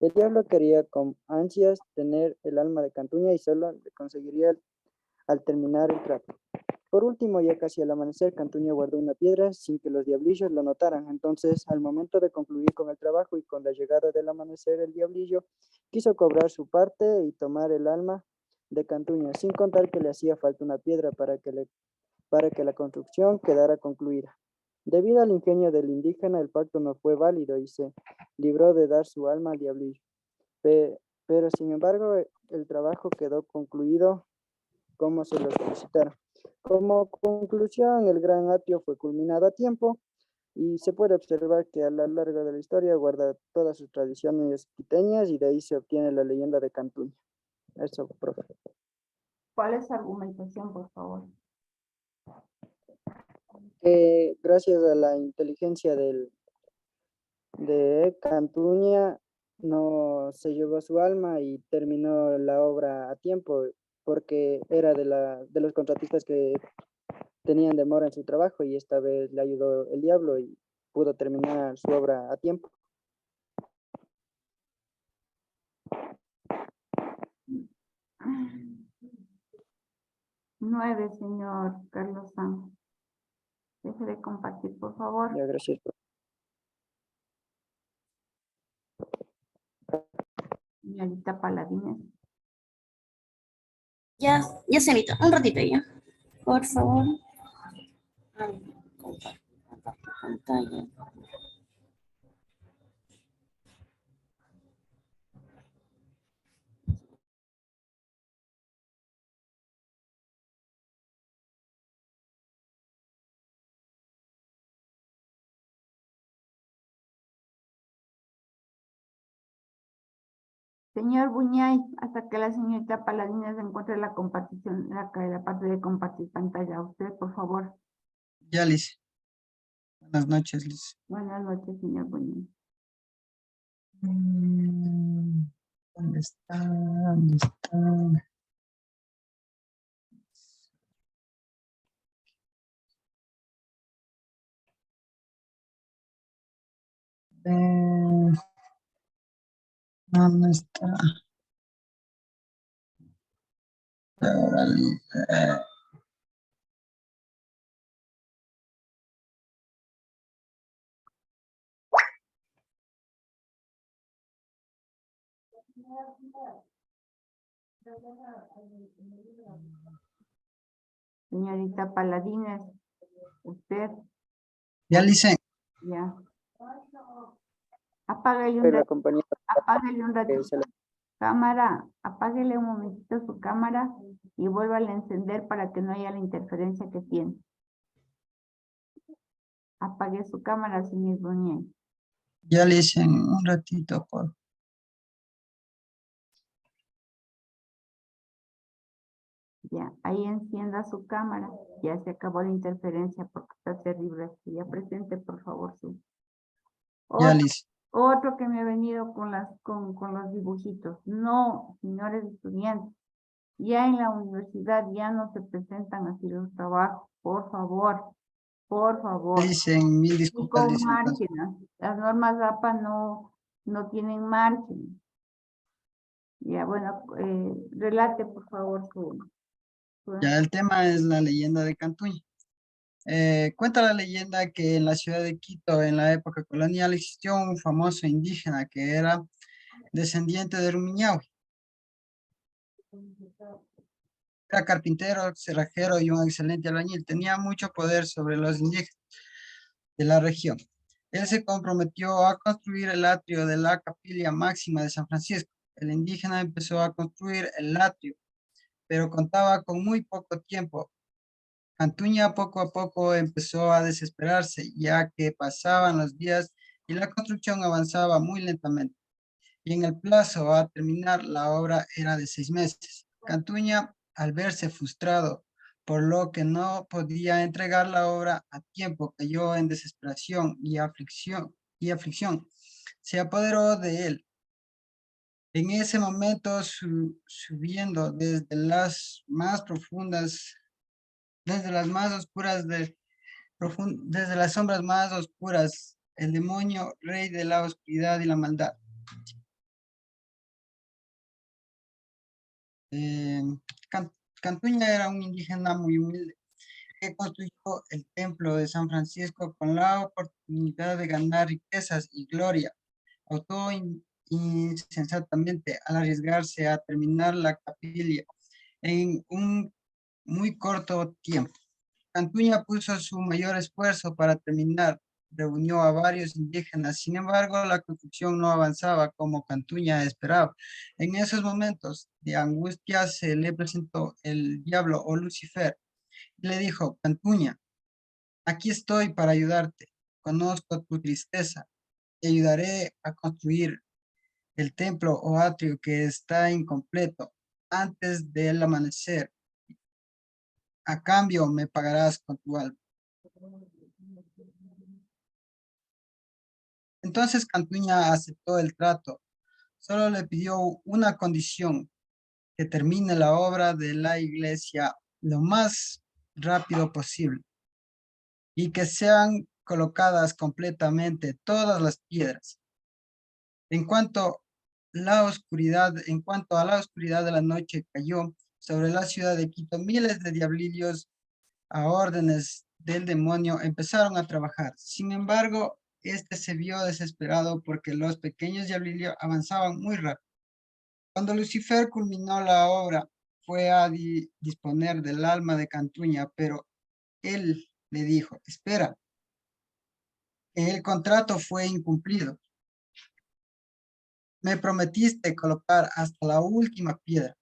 El diablo quería con ansias tener el alma de Cantuña y solo le conseguiría al terminar el trato. Por último, ya casi al amanecer, Cantuña guardó una piedra sin que los diablillos lo notaran. Entonces, al momento de concluir con el trabajo y con la llegada del amanecer, el diablillo quiso cobrar su parte y tomar el alma de Cantuña, sin contar que le hacía falta una piedra para que la construcción quedara concluida. Debido al ingenio del indígena, el pacto no fue válido y se libró de dar su alma al diablillo. Pero, sin embargo, el trabajo quedó concluido como se lo solicitaron. Como conclusión, el gran atrio fue culminado a tiempo y se puede observar que a lo largo de la historia guarda todas sus tradiciones quiteñas y de ahí se obtiene la leyenda de Cantuña. Eso, profe. ¿Cuál es su argumentación, por favor? Gracias a la inteligencia de Cantuña no se llevó su alma y terminó la obra a tiempo porque era de los contratistas que tenían demora en su trabajo y esta vez le ayudó el diablo y pudo terminar su obra a tiempo. 9, señor Carlos Sanz. Deje de compartir, por favor. Ya, gracias. Señorita Paladines. Ya se evita. Un ratito ya. Por favor. Compartir pantalla. Señor Buñay, hasta que la señorita Paladina se encuentre la compartición, la parte de compartir pantalla. Usted, por favor. Ya, Liz. Buenas noches, Liz. Buenas noches, señor Buñay. ¿Dónde está? ¿Dónde está? ¿Dónde está? Ahora, Liz. Señorita Paladines, usted, Ya, Liz. ya. Apáguele un Soy la ratito. compañera Apáguele un que ratito. se le- Cámara, apáguele un momentito su cámara y vuélvale a encender para que no haya la interferencia que tiene. Apague su cámara, señor Buñay. Ya, Liz, en un ratito, por Ya, ahí encienda su cámara. Ya se acabó la interferencia porque está terrible. Ya presente, por favor, su. Ya, Otro, Liz. otro que me ha venido con los dibujitos. No, señores estudiantes. Ya en la universidad ya no se presentan así los trabajos. Por favor, por favor. Liz, en mil Y disculpas, con Liz. Entonces, márgenes. Las normas APA no tienen margen. Ya, bueno, relate por favor ya, el tema es la leyenda de Cantuña. Cuenta la leyenda que en la ciudad de Quito, en la época colonial, existió un famoso indígena que era descendiente de Rumiñahui. Era carpintero, cerrajero y un excelente albañil. Tenía mucho poder sobre los indígenas de la región. Él se comprometió a construir el atrio de la Capilla Máxima de San Francisco. El indígena empezó a construir el atrio, pero contaba con muy poco tiempo. Cantuña poco a poco empezó a desesperarse, ya que pasaban los días y la construcción avanzaba muy lentamente. Y en el plazo a terminar la obra era de 6 meses. Cantuña, al verse frustrado por lo que no podía entregar la obra a tiempo, cayó en desesperación y aflicción. Se apoderó de él. En ese momento, subiendo desde las más profundas, desde las más oscuras desde las sombras más oscuras, el demonio, rey de la oscuridad y la maldad. Eh, Cantuña era un indígena muy humilde que construyó el templo de San Francisco con la oportunidad de ganar riquezas y gloria. Actuó insensatamente al arriesgarse a terminar la capilla en un muy corto tiempo. Cantuña puso su mayor esfuerzo para terminar, reunió a varios indígenas, sin embargo, la construcción no avanzaba como Cantuña esperaba. En esos momentos de angustia se le presentó el diablo o Lucifer y le dijo: Cantuña, aquí estoy para ayudarte, conozco tu tristeza, te ayudaré a construir el templo o atrio que está incompleto antes del amanecer. A cambio me pagarás con tu alma. Entonces Cantuña aceptó el trato. Solo le pidió una condición: que termine la obra de la iglesia lo más rápido posible y que sean colocadas completamente todas las piedras. En cuanto en cuanto a la oscuridad de la noche cayó sobre la ciudad de Quito, miles de diablillos a órdenes del demonio empezaron a trabajar. Sin embargo, este se vio desesperado porque los pequeños diablillos avanzaban muy rápido. Cuando Lucifer culminó la obra, fue a disponer del alma de Cantuña, pero él le dijo: espera, que el contrato fue incumplido. Me prometiste colocar hasta la última piedra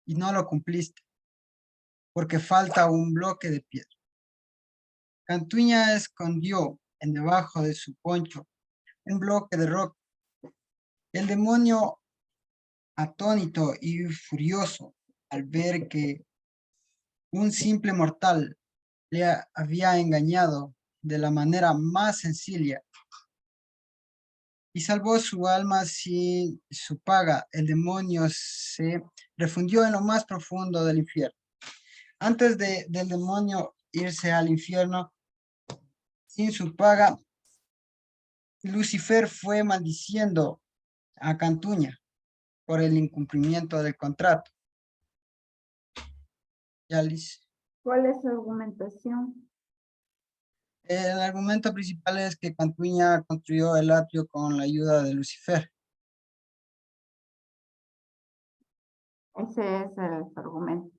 y no lo cumpliste, porque falta un bloque de piedra. Cantuña escondió en debajo de su poncho un bloque de roca. El demonio atónito y furioso al ver que un simple mortal le había engañado de la manera más sencilla y salvó su alma sin su paga. El demonio se refundió en lo más profundo del infierno. Antes del demonio irse al infierno sin su paga, Lucifer fue maldiciendo a Cantuña por el incumplimiento del contrato. Ya, Liz. ¿Cuál es su argumentación? El argumento principal es que Cantuña construyó el atrio con la ayuda de Lucifer. Ese es el argumento.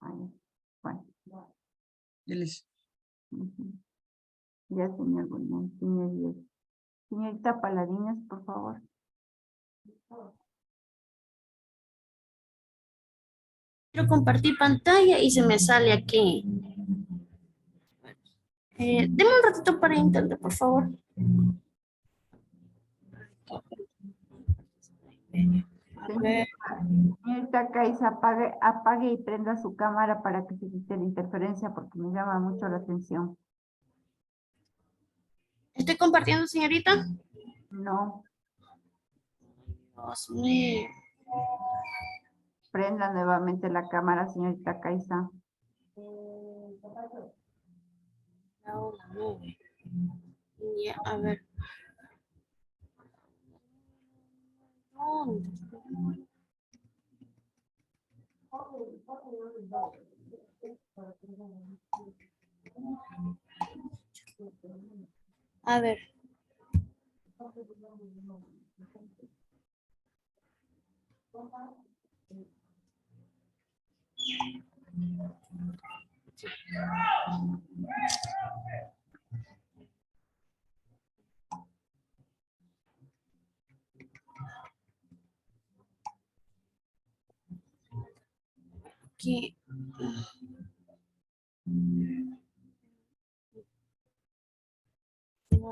Ahí. Bueno. Ya, Liz. Ujú. Ya, señor Guzmán, señorita Paladines, por favor. Quiero compartir pantalla y se me sale aquí. Deme un ratito para intentar, por favor. A ver. Señorita Caiza, apague y prenda su cámara para que se quite la interferencia porque me llama mucho la atención. ¿Estoy compartiendo, señorita? No, Dios mío. prenda nuevamente la cámara, señorita Caiza. Ya, a ver. ¿Dónde? A ver. Aquí.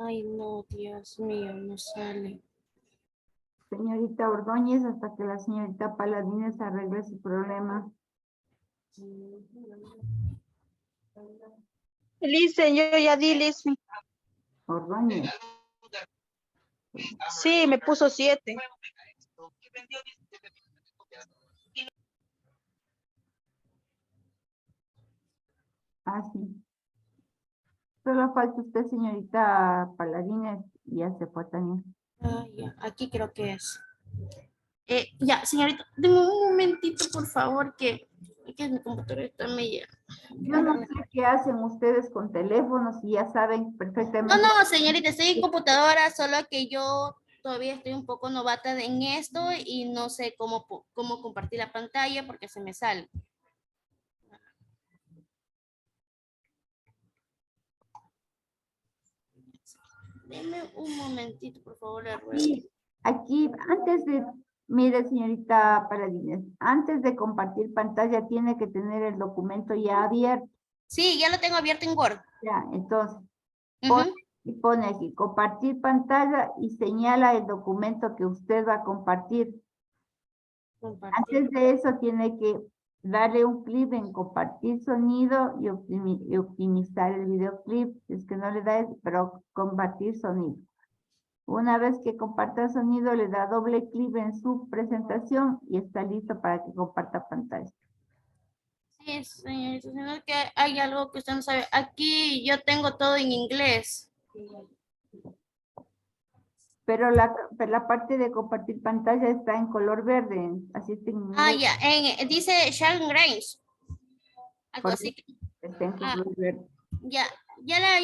Ay, no, Dios mío, no sale. Señorita Ordóñez, hasta que la señorita Paladines arregle su problema. Listen, yo ya di listen. Ordóñez. Sí, me puso 7. Ah, sí. Solo falta usted, señorita Paladines, y ya se fue también. Ah, ya, aquí creo que es. Ya, señorita, deme un momentito, por favor, que mi computadora está media. Yo no sé qué hacen ustedes con teléfonos y ya saben perfectamente. No, señorita, estoy en computadora, solo que yo todavía estoy un poco novata en esto y no sé cómo compartir la pantalla porque se me sale. Deme un momentito, por favor, le ruego. Sí, aquí, antes de, mire, señorita Paladines, antes de compartir pantalla tiene que tener el documento ya abierto. Sí, ya lo tengo abierto en Word. Ya, entonces, Ujú. pone aquí, compartir pantalla y señala el documento que usted va a compartir. Compartir. Antes de eso tiene que darle un clic en compartir sonido y optimizar el videoclip. Es que no le da eso, pero compartir sonido. Una vez que comparta sonido, le da doble clic en su presentación y está listo para que comparta pantalla. Sí, señorita, sino que hay algo que usted no sabe. Aquí yo tengo todo en inglés. Pero la parte de compartir pantalla está en color verde, así está en Ah, inglés. ya, dice Sharon Grange. Algo Por así. Está en color verde. Ya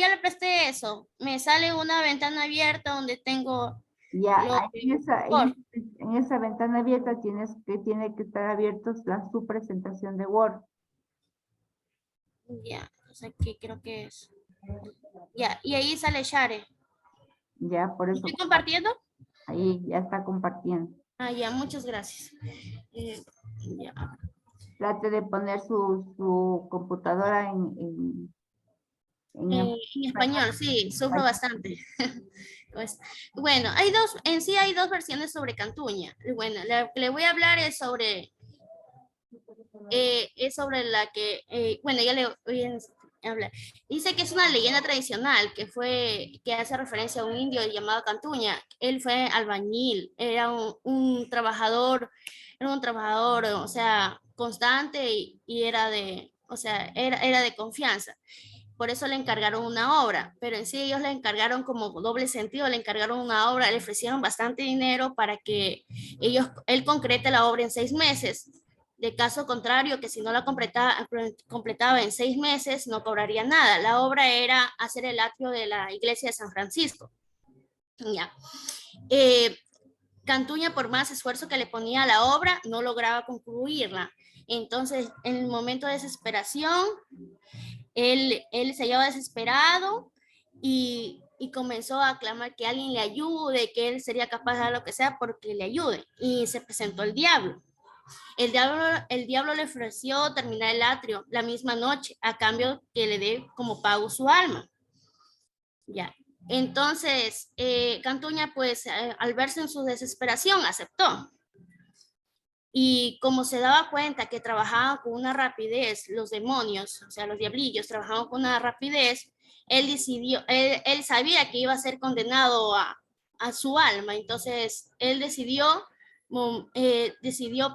le presté eso. Me sale una ventana abierta donde tengo Ya, lo ahí Word. en esa ventana abierta tiene que estar abiertos su presentación de Word. Ya, entonces aquí creo que es. Ya, y ahí sale Share. Ya, por eso. ¿Estoy compartiendo? Ahí ya está compartiendo. Ah, ya, muchas gracias. Ya. Trate de poner su computadora en En español, sí, sufro bastante. Pues, bueno, en sí hay dos versiones sobre Cantuña. Bueno, la que le voy a hablar es sobre la que, bueno, ya le voy a hablar. Dice que es una leyenda tradicional que hace referencia a un indio llamado Cantuña. Él fue albañil, era un trabajador, o sea, constante y era o sea, era de confianza. Por eso le encargaron una obra, pero en sí ellos le encargaron como doble sentido, le encargaron una obra, le ofrecieron bastante dinero para que él concrete la obra en 6 meses. De caso contrario, que si no la completaba en 6 meses, no cobraría nada. La obra era hacer el atrio de la iglesia de San Francisco. Ya. Cantuña, por más esfuerzo que le ponía a la obra, no lograba concluirla. Entonces, en el momento de desesperación, él se hallaba desesperado y comenzó a clamar que alguien le ayude, que él sería capaz de dar lo que sea porque le ayude. Y se presentó el diablo. El diablo le ofreció terminar el atrio la misma noche a cambio que le dé como pago su alma. Ya. Entonces, Cantuña, pues, al verse en su desesperación, aceptó. Y como se daba cuenta que trabajaban con una rapidez, los demonios, o sea, los diablillos trabajaban con una rapidez, él sabía que iba a ser condenado a su alma, entonces él decidió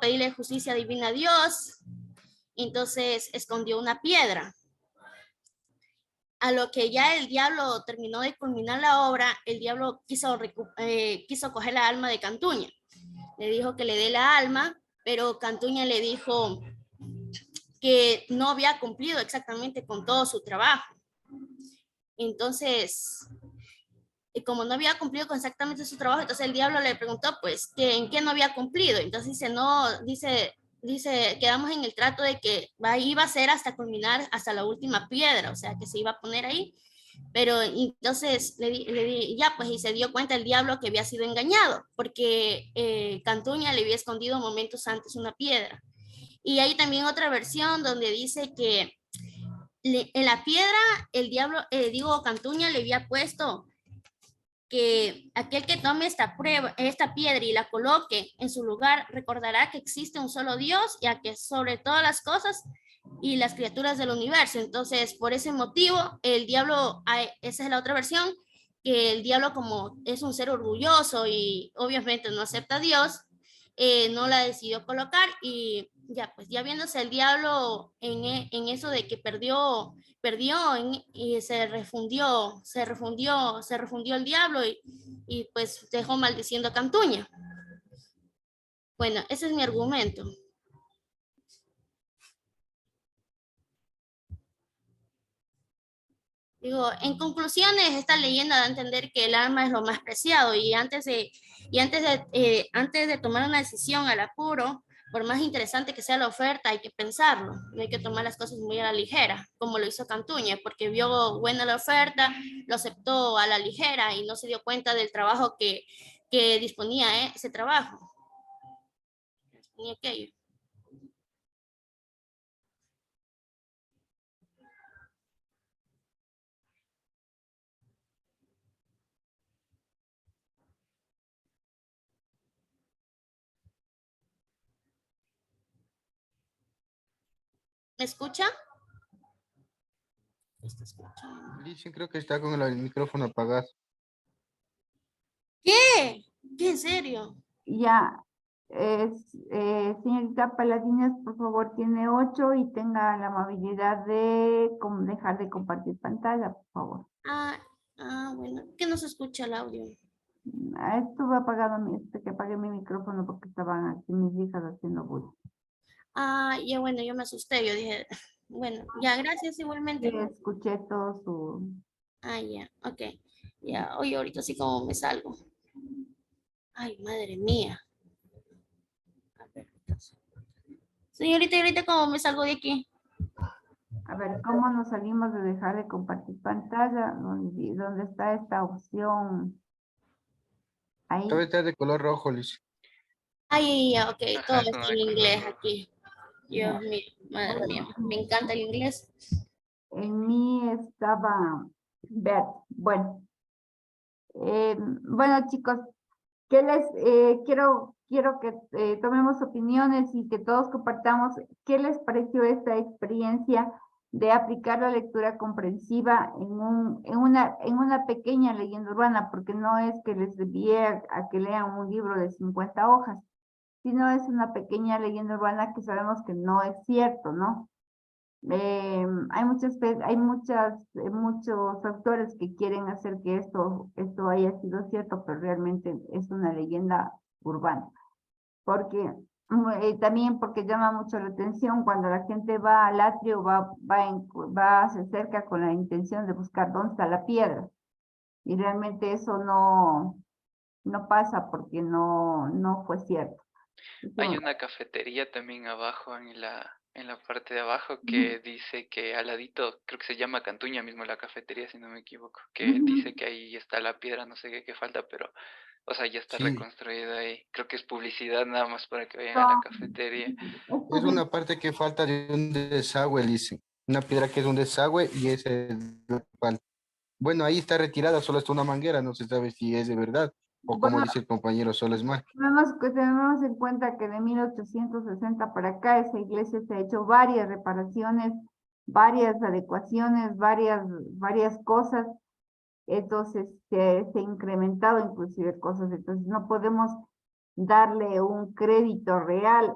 pedirle justicia divina a Dios, entonces escondió una piedra. A lo que ya el diablo terminó de culminar la obra, el diablo quiso coger la alma de Cantuña. Le dijo que le dé la alma, pero Cantuña le dijo que no había cumplido exactamente con todo su trabajo. Entonces, como no había cumplido con exactamente su trabajo, entonces el diablo le preguntó, pues, que en qué no había cumplido. Entonces dice, no, dice, quedamos en el trato de que iba a ser hasta culminar hasta la última piedra, o sea, que se iba a poner ahí. Pero entonces ya pues, y se dio cuenta el diablo que había sido engañado, porque Cantuña le había escondido momentos antes una piedra. Y hay también otra versión donde dice que en la piedra el diablo, Cantuña le había puesto que aquel que tome esta piedra y la coloque en su lugar recordará que existe un solo Dios y a que sobre todas las cosas y las criaturas del universo. Entonces, por ese motivo, el diablo, esa es la otra versión, que el diablo, como es un ser orgulloso y obviamente no acepta a Dios, no la decidió colocar y ya, pues ya viéndose el diablo en eso de que perdió y se refundió el diablo y pues dejó maldiciendo a Cantuña. Bueno, ese es mi argumento. Digo, en conclusiones, esta leyenda da a entender que el alma es lo más preciado y antes de tomar una decisión al apuro, por más interesante que sea la oferta, hay que pensarlo, no hay que tomar las cosas muy a la ligera, como lo hizo Cantuña, porque vio buena la oferta, lo aceptó a la ligera y no se dio cuenta del trabajo que disponía ese trabajo. Disponía aquello. ¿Me escucha? Dicen, creo que está con el micrófono apagado. ¿Qué? ¿Qué en serio? Ya, señorita Paladinas, por favor, tiene 8 y tenga la amabilidad de dejar de compartir pantalla, por favor. Bueno, que no se escucha el audio. Estuve apagado, que apagué mi micrófono porque estaban aquí mis hijas haciendo bullying. Ya bueno, yo me asusté, yo dije, bueno, ya, gracias igualmente. Sí, escuché todo su... Ya, ok. Ya, oye, ahorita sí como me salgo. Ay, madre mía. A ver, señorita, ahorita cómo me salgo de aquí. A ver, ¿cómo nos salimos de dejar de compartir pantalla? ¿Dónde está esta opción? Ahí. Debe estar de color rojo, Liz. Ya, ok, todo Ajá, está no en de color inglés rojo. aquí. Dios mío, madre mía, me encanta el inglés. En mí estaba Bert. Bueno, bueno chicos, ¿qué les quiero que tomemos opiniones y que todos compartamos qué les pareció esta experiencia de aplicar la lectura comprensiva en una pequeña leyenda urbana, porque no es que les envíe a que lean un libro de 50 hojas, sino es una pequeña leyenda urbana que sabemos que no es cierto, ¿no? Hay muchos autores que quieren hacer que esto haya sido cierto, pero realmente es una leyenda urbana. Porque también porque llama mucho la atención cuando la gente va al atrio, se acerca con la intención de buscar dónde está la piedra. Y realmente eso no pasa porque no fue cierto. Hay una cafetería también abajo en la parte de abajo que dice que al ladito, creo que se llama Cantuña mismo la cafetería, si no me equivoco, que dice que ahí está la piedra, no sé qué falta, pero, o sea, ya está Sí. reconstruida ahí. Creo que es publicidad nada más para que vayan a la cafetería. Es una parte que falta de un desagüe, dice. Una piedra que es un desagüe y ese es lo que falta. Bueno, ahí está retirada, solo está una manguera, no se sabe si es de verdad o como Bueno, dice el compañero, solo es marca. tenemos en cuenta que de 1860 para acá esa iglesia se ha hecho varias reparaciones, varias adecuaciones, varias cosas. Entonces se ha incrementado inclusive cosas. Entonces no podemos darle un crédito real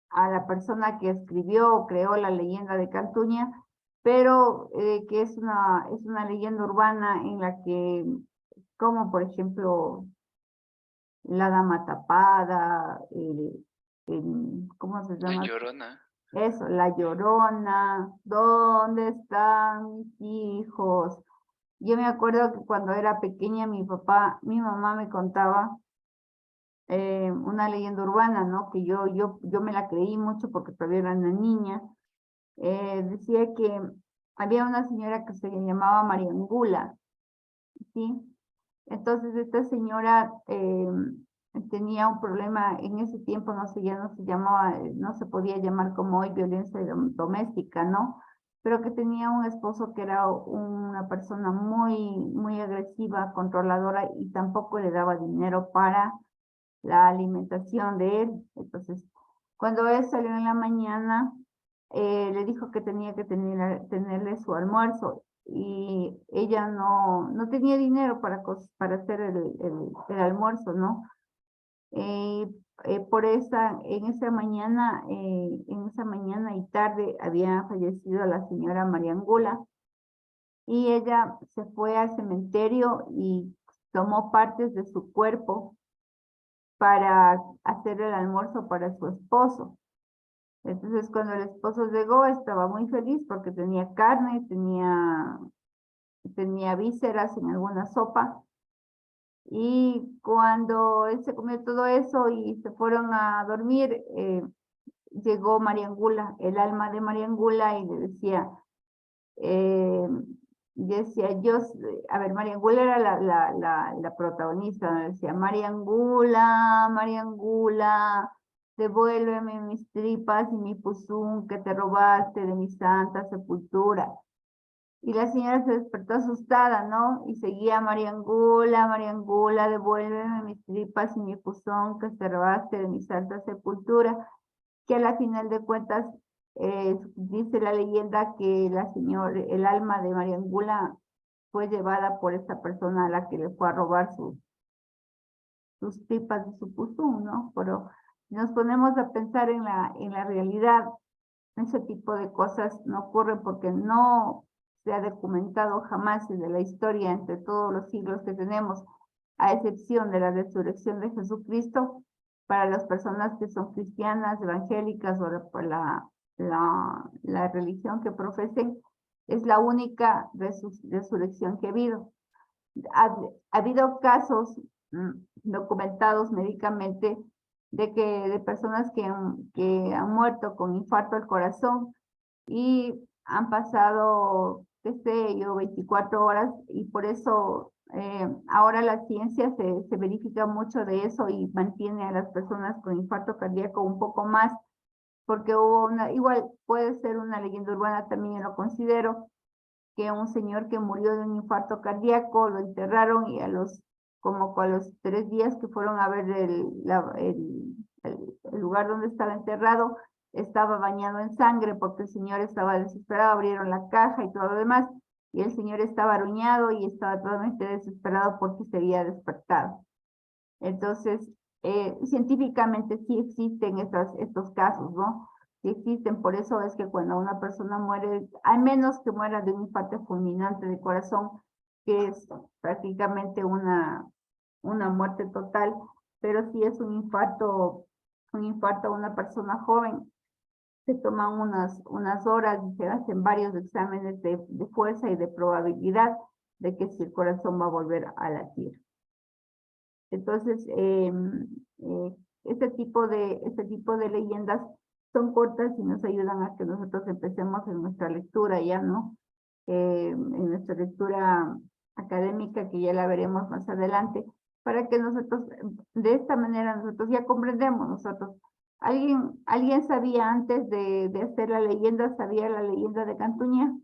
a la persona que escribió o creó la leyenda de Cantuña, pero que es una leyenda urbana en la que, como por ejemplo, la dama tapada, ¿cómo se La llama? Llorona. Eso, la Llorona, ¿dónde están mis hijos? Yo me acuerdo que cuando era pequeña mi mamá me contaba una leyenda urbana, ¿no? Que yo me la creí mucho porque todavía era una niña. Decía que había una señora que se llamaba María Angula, ¿sí? Entonces esta señora tenía un problema en ese tiempo, ya no se llamaba, no se podía llamar como hoy violencia doméstica, ¿no? Pero que tenía un esposo que era una persona muy agresiva, controladora y tampoco le daba dinero para la alimentación de él. Entonces, cuando él salió en la mañana, le dijo que tenía que tenerle su almuerzo y ella no tenía dinero para hacer el almuerzo, ¿no? En esa mañana y tarde había fallecido la señora María Angula y ella se fue al cementerio y tomó partes de su cuerpo para hacer el almuerzo para su esposo. Entonces, cuando el esposo llegó, estaba muy feliz porque tenía carne, tenía vísceras en alguna sopa. Y cuando él se comió todo eso y se fueron a dormir, llegó María Angula, el alma de María Angula, y le decía, a ver, María Angula era la protagonista, ¿no? Decía, María Angula, devuélveme mis tripas y mi puzún que te robaste de mi santa sepultura. Y la señora se despertó asustada, ¿no? Y seguía María Angula, devuélveme mis tripas y mi puzón que te robaste de mi santa sepultura, que a la final de cuentas dice la leyenda que el alma de María Angula fue llevada por esta persona a la que le fue a robar sus tripas y su puzún, ¿no? Pero si nos ponemos a pensar en la realidad, ese tipo de cosas no ocurren porque no se ha documentado jamás en la historia entre todos los siglos que tenemos, a excepción de la resurrección de Jesucristo, para las personas que son cristianas, evangélicas o por la religión que profesen, es la única resurrección que ha habido. Ha habido casos documentados médicamente de personas que han muerto con infarto al corazón y han pasado, qué sé yo, 24 horas y por eso ahora la ciencia se verifica mucho de eso y mantiene a las personas con infarto cardíaco un poco más, porque igual puede ser una leyenda urbana, también lo considero, que un señor que murió de un infarto cardíaco lo enterraron y como a los 3 días que fueron a ver el lugar donde estaba enterrado, estaba bañado en sangre porque el señor estaba desesperado, abrieron la caja y todo lo demás, y el señor estaba aruñado y estaba totalmente desesperado porque se había despertado. Entonces, científicamente sí existen estos casos, ¿no? Sí existen, por eso es que cuando una persona muere, al menos que muera de un infarto fulminante de corazón, que es prácticamente una muerte total, pero si es un infarto a una persona joven, se toman unas horas y se hacen varios exámenes de fuerza y de probabilidad de que si el corazón va a volver a latir. Entonces, este tipo de leyendas son cortas y nos ayudan a que nosotros empecemos en nuestra lectura ya, ¿no? En nuestra lectura académica, que ya la veremos más adelante, para que nosotros, de esta manera, nosotros ya comprendemos nosotros. ¿Alguien sabía antes de hacer la leyenda, sabía la leyenda de Cantuña?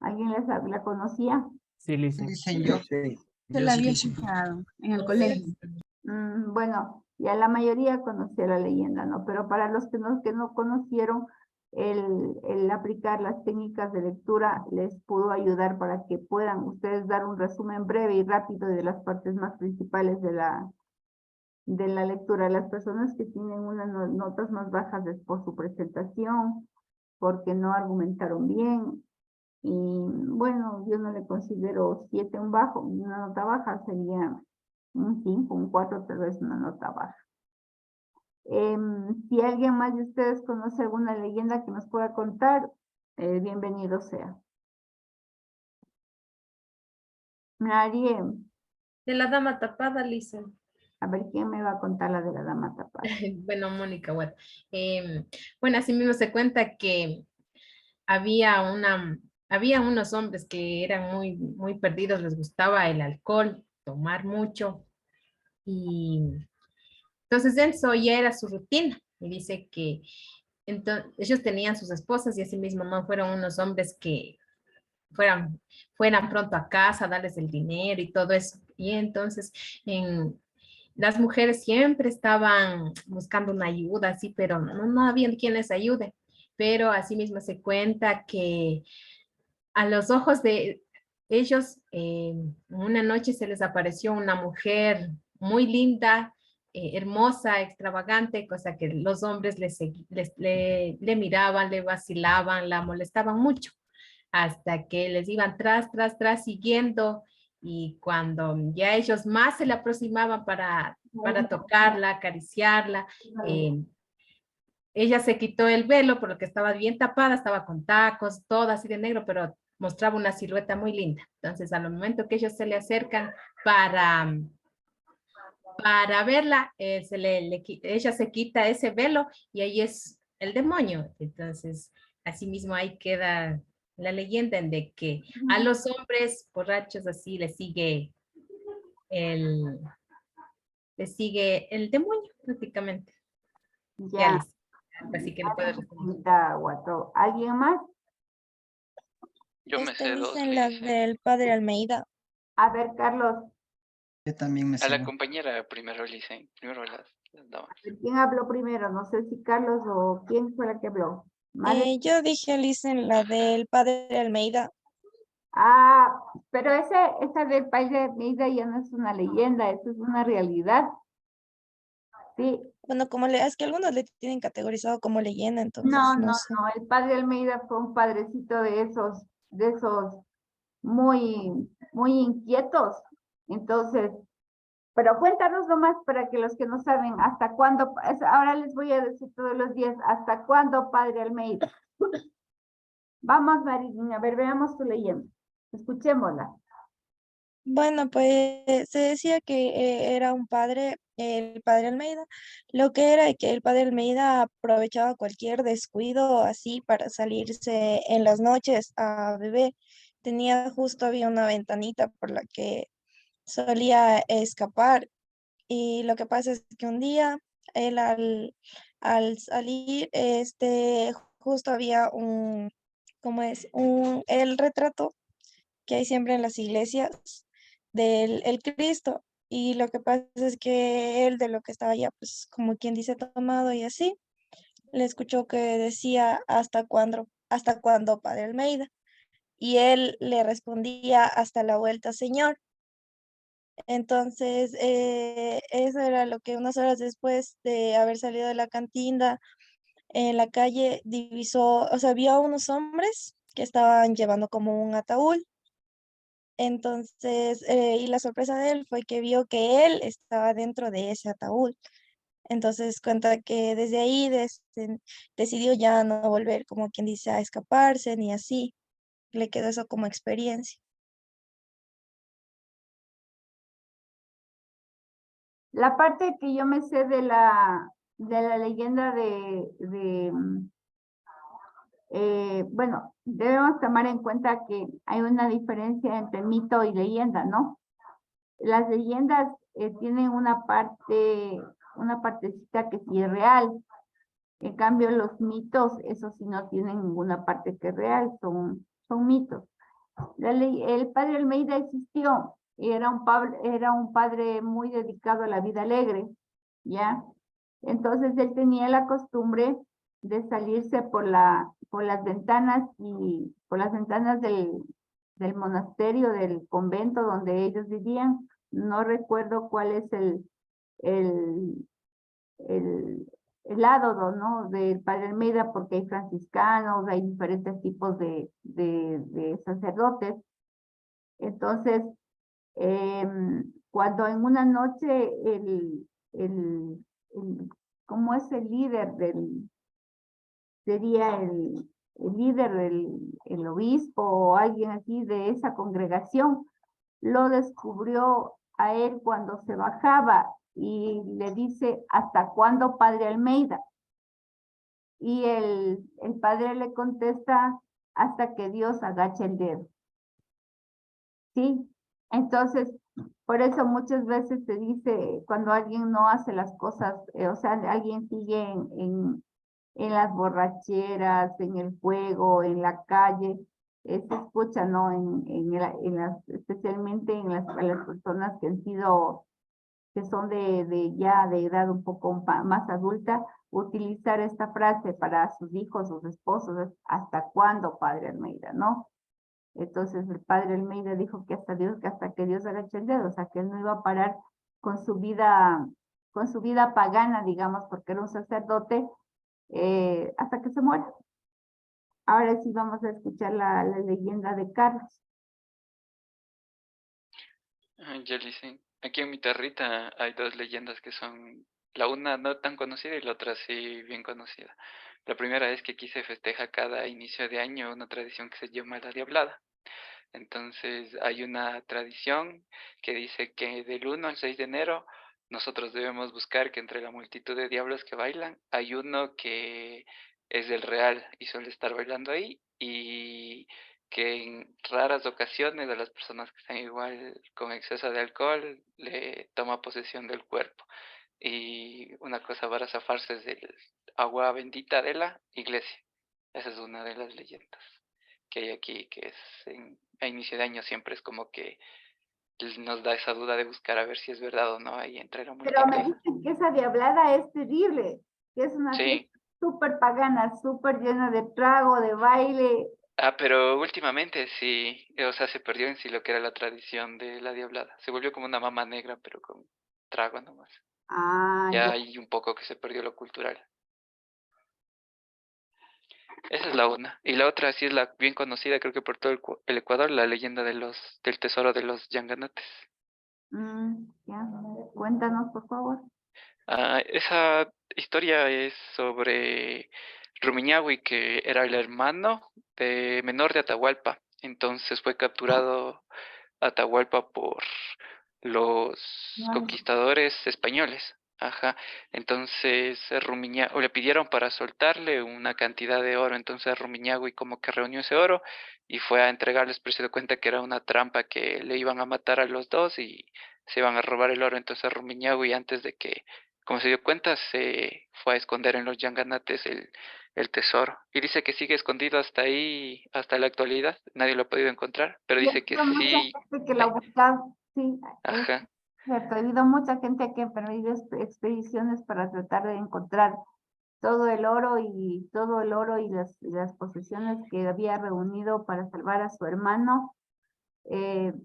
¿Alguien la conocía? Sí, Lice. Dicen yo. Sí. Se la había escuchado en el colegio. Bueno, ya la mayoría conocía la leyenda, ¿no? Pero para los que no conocieron, el aplicar las técnicas de lectura les pudo ayudar para que puedan ustedes dar un resumen breve y rápido de las partes más principales de la lectura. Las personas que tienen unas notas más bajas es por su presentación, porque no argumentaron bien. Y bueno, yo no le considero 7 una nota baja, sería un 5, un 4, tal vez una nota baja. Si alguien más de ustedes conoce alguna leyenda que nos pueda contar, bienvenido sea. Nadie. De la dama tapada, Lisa. A ver, ¿quién me va a contar la de la dama tapada? Bueno, Mónica, bueno. Bueno, así mismo se cuenta que había unos hombres que eran muy perdidos, les gustaba el alcohol, tomar mucho. Y entonces eso ya era su rutina. Y dice que entonces, ellos tenían sus esposas y así mismo no fueron unos hombres que fueran pronto a casa, darles el dinero y todo eso. Y entonces las mujeres siempre estaban buscando una ayuda, así, pero no había quien les ayude. Pero así mismo se cuenta que a los ojos de ellos, una noche se les apareció una mujer muy linda, hermosa, extravagante, cosa que los hombres le miraban, le vacilaban, la molestaban mucho, hasta que les iban tras, siguiendo, y cuando ya ellos más se le aproximaban para tocarla, acariciarla, ella se quitó el velo por lo que estaba bien tapada, estaba con tacos, todo así de negro, pero mostraba una silueta muy linda. Entonces, al momento que ellos se le acercan para verla, ella se quita ese velo y ahí es el demonio. Entonces, así mismo ahí queda la leyenda en de que a los hombres borrachos así les sigue el demonio prácticamente. Ya. Así que lo puedes responder. ¿Alguien más? Yo me sé dos, Dicen la Liz. del padre Almeida. A ver, Carlos, Yo también me A la sé. compañera primero, Liz, primero las damas. ¿quién habló primero? No sé si Carlos o quién fue la que habló. ¿Vale? Yo dije, dicen la del padre Almeida. Ah, pero esa del país de Almeida ya no es una leyenda, eso es una realidad. Sí. Bueno, es que algunos le tienen categorizado como leyenda, entonces No, sé. el padre Almeida fue un padrecito de esos muy inquietos. Entonces, pero cuéntanos nomás para que los que no saben, ¿hasta cuándo? Ahora les voy a decir todos los días, ¿hasta cuándo, padre Almeida? Vamos, Marilyn, a ver, veamos tu leyenda. Escuchémosla. Bueno, pues se decía que era un padre, el padre Almeida, lo que era que el padre Almeida aprovechaba cualquier descuido así para salirse en las noches a beber. Había una ventanita por la que solía escapar, y lo que pasa es que un día él al salir, justo había el retrato que hay siempre en las iglesias del el Cristo. Y lo que pasa es que él, de lo que estaba ya, pues como quien dice, tomado y así, le escuchó que decía, hasta cuándo, Padre Almeida? Y él le respondía, hasta la vuelta, Señor. Entonces, eso era lo que unas horas después de haber salido de la cantina, en la calle divisó, o sea, vio a unos hombres que estaban llevando como un ataúd. Entonces, y la sorpresa de él fue que vio que él estaba dentro de ese ataúd. Entonces cuenta que desde ahí decidió ya no volver, como quien dice, a escaparse ni así. Le quedó eso como experiencia. La parte que yo me sé de la leyenda bueno, debemos tomar en cuenta que hay una diferencia entre mito y leyenda, ¿no? Las leyendas tienen una partecita que sí es real. En cambio, los mitos, esos sí no tienen ninguna parte que es real, son mitos. El padre Almeida existió y era un padre muy dedicado a la vida alegre, ¿ya? Entonces él tenía la costumbre de salirse por las ventanas del monasterio, del convento donde ellos vivían. No recuerdo cuál es el, el, el lado, ¿no? Del padre Almeida, porque hay franciscanos, hay diferentes tipos de sacerdotes. Entonces, cuando en una noche ¿cómo es el líder sería el líder, el obispo o alguien así de esa congregación, lo descubrió a él cuando se bajaba y le dice, ¿hasta cuándo, padre Almeida? Y el padre le contesta, hasta que Dios agache el dedo. ¿Sí? Entonces, por eso muchas veces se dice, cuando alguien no hace las cosas, o sea, alguien sigue en las borracheras, en el juego, en la calle, se escucha, ¿no? Especialmente en las personas que son ya de edad un poco más adulta, utilizar esta frase para sus hijos, sus esposos, es, ¿hasta cuándo, padre Almeida, no? Entonces el padre Almeida dijo que hasta que Dios agache el dedo, o sea, que él no iba a parar con su vida pagana, digamos, porque era un sacerdote, hasta que se muera. Ahora sí vamos a escuchar la leyenda de Carlos. Yelisin, aquí en mi territa hay dos leyendas que son, la una no tan conocida y la otra sí bien conocida. La primera es que aquí se festeja cada inicio de año una tradición que se llama la Diablada. Entonces hay una tradición que dice que del 1 al 6 de enero nosotros debemos buscar que entre la multitud de diablos que bailan hay uno que es del real y suele estar bailando ahí, y que en raras ocasiones a las personas que están igual con exceso de alcohol le toma posesión del cuerpo. Y una cosa para zafarse es del agua bendita de la iglesia. Esa es una de las leyendas que hay aquí, que es a inicio de año siempre es como que nos da esa duda de buscar a ver si es verdad o no ahí entre la Pero me multitud. dicen que esa diablada es terrible, que es una Sí. fiesta súper pagana, súper llena de trago, de baile. Ah, pero últimamente sí, o sea, se perdió en sí lo que era la tradición de la diablada. Se volvió como una mama negra, pero con trago nomás. Ah, Ya ya. hay un poco que se perdió lo cultural. Esa es la una. Y la otra sí es la bien conocida, creo que por todo el Ecuador, la leyenda del tesoro de los Yanganates. Ya, cuéntanos, por favor. Esa historia es sobre Rumiñahui, que era el hermano menor de Atahualpa. Entonces fue capturado Atahualpa por los conquistadores españoles. Ajá. Entonces o le pidieron para soltarle una cantidad de oro. Entonces Rumiñahui como que reunió ese oro y fue a entregarles, pero se dio cuenta que era una trampa, que le iban a matar a los dos y se iban a robar el oro. Entonces Rumiñahui, antes de que, como se dio cuenta, se fue a esconder en los Yanganates el tesoro. Y dice que sigue escondido hasta ahí, hasta la actualidad. Nadie lo ha podido encontrar, pero Y ha dice que habido mucha sí. gente que lo ha buscado, sí, es Ajá. cierto, ha habido mucha gente que ha perdido expediciones para tratar de encontrar todo el oro y las posesiones que había reunido para salvar a su hermano,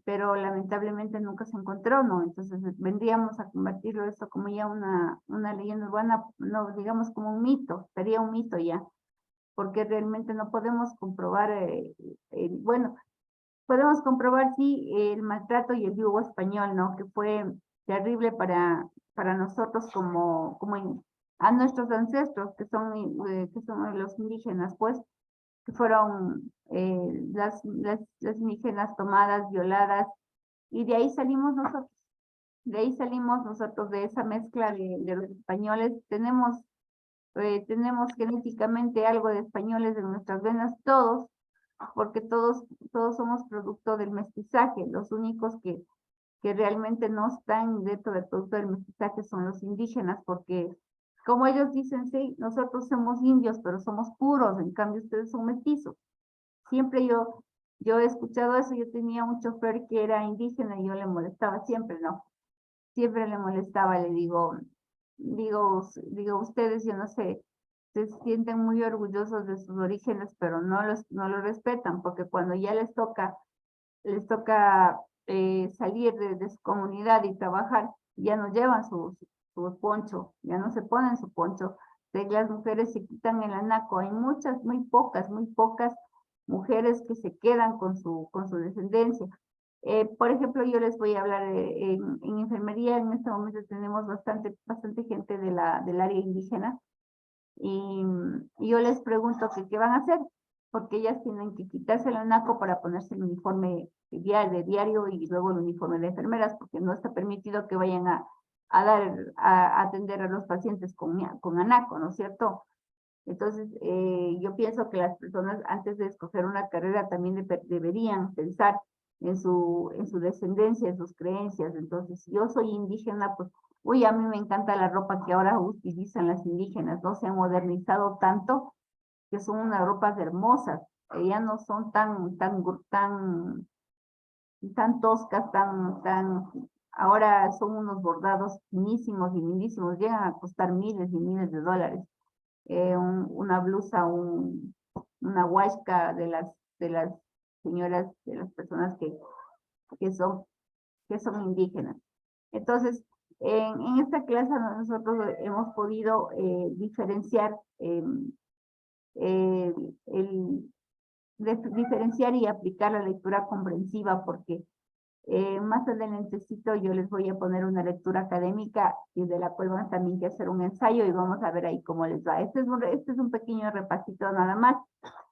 pero lamentablemente nunca se encontró, ¿no? Entonces vendríamos a convertirlo esto como ya una leyenda urbana, no digamos como un mito, sería un mito ya, porque realmente no podemos comprobar, bueno, podemos comprobar sí el maltrato y el yugo español, ¿no? Que fue terrible para nosotros a nuestros ancestros, que son los indígenas, pues, que fueron las indígenas tomadas, violadas, y de ahí salimos nosotros. De ahí salimos nosotros, de esa mezcla de los españoles. Tenemos genéticamente algo de españoles en nuestras venas, todos, porque todos somos producto del mestizaje. Los únicos que realmente no están dentro del producto del mestizaje son los indígenas, porque como ellos dicen, sí, nosotros somos indios, pero somos puros, en cambio ustedes son mestizos. Siempre yo he escuchado eso. Yo tenía un chofer que era indígena y yo le molestaba siempre, ¿no? Siempre le molestaba, le digo, ustedes, yo no sé, se sienten muy orgullosos de sus orígenes, pero no lo respetan, porque cuando ya les toca salir de su comunidad y trabajar, ya no llevan su poncho, ya no se ponen su poncho. Las mujeres se quitan el anaco. Hay muchas, muy pocas mujeres que se quedan con su descendencia. Por ejemplo, yo les voy a hablar en enfermería. En este momento tenemos bastante gente del área indígena, y yo les pregunto que qué van a hacer, porque ellas tienen que quitarse el anaco para ponerse el uniforme de diario y luego el uniforme de enfermeras, porque no está permitido que vayan a atender a los pacientes con anaco, ¿no es cierto? Entonces, yo pienso que las personas, antes de escoger una carrera, también deberían pensar en su descendencia, en sus creencias. Entonces, si yo soy indígena, pues, uy, a mí me encanta la ropa que ahora utilizan las indígenas, no se han modernizado tanto, que son unas ropas hermosas, ya no son tan toscas, ahora son unos bordados finísimos y lindísimos, llegan a costar miles y miles de dólares. Una blusa, una huasca de las señoras, de las personas que son indígenas. Entonces, en esta clase nosotros hemos podido diferenciar diferenciar y aplicar la lectura comprensiva, porque más adelantecito yo les voy a poner una lectura académica y de la cual van a también que hacer un ensayo, y vamos a ver ahí cómo les va. Este es un pequeño repasito nada más.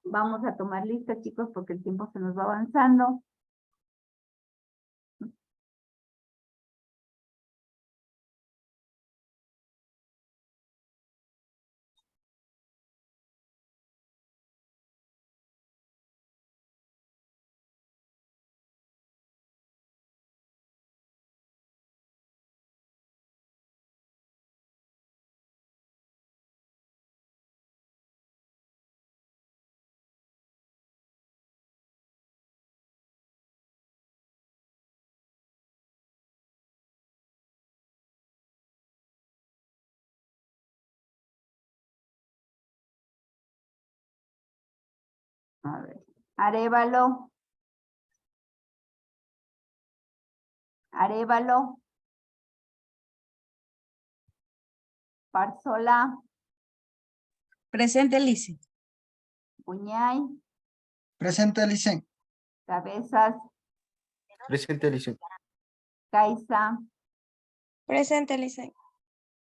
Vamos a tomar lista, chicos, porque el tiempo se nos va avanzando. A ver, Arévalo. Arévalo. Parzola. Presente, Lice. Puñay. Presente, Licen. Cabezas. Presente, Licen. Caiza. Presente, Licen.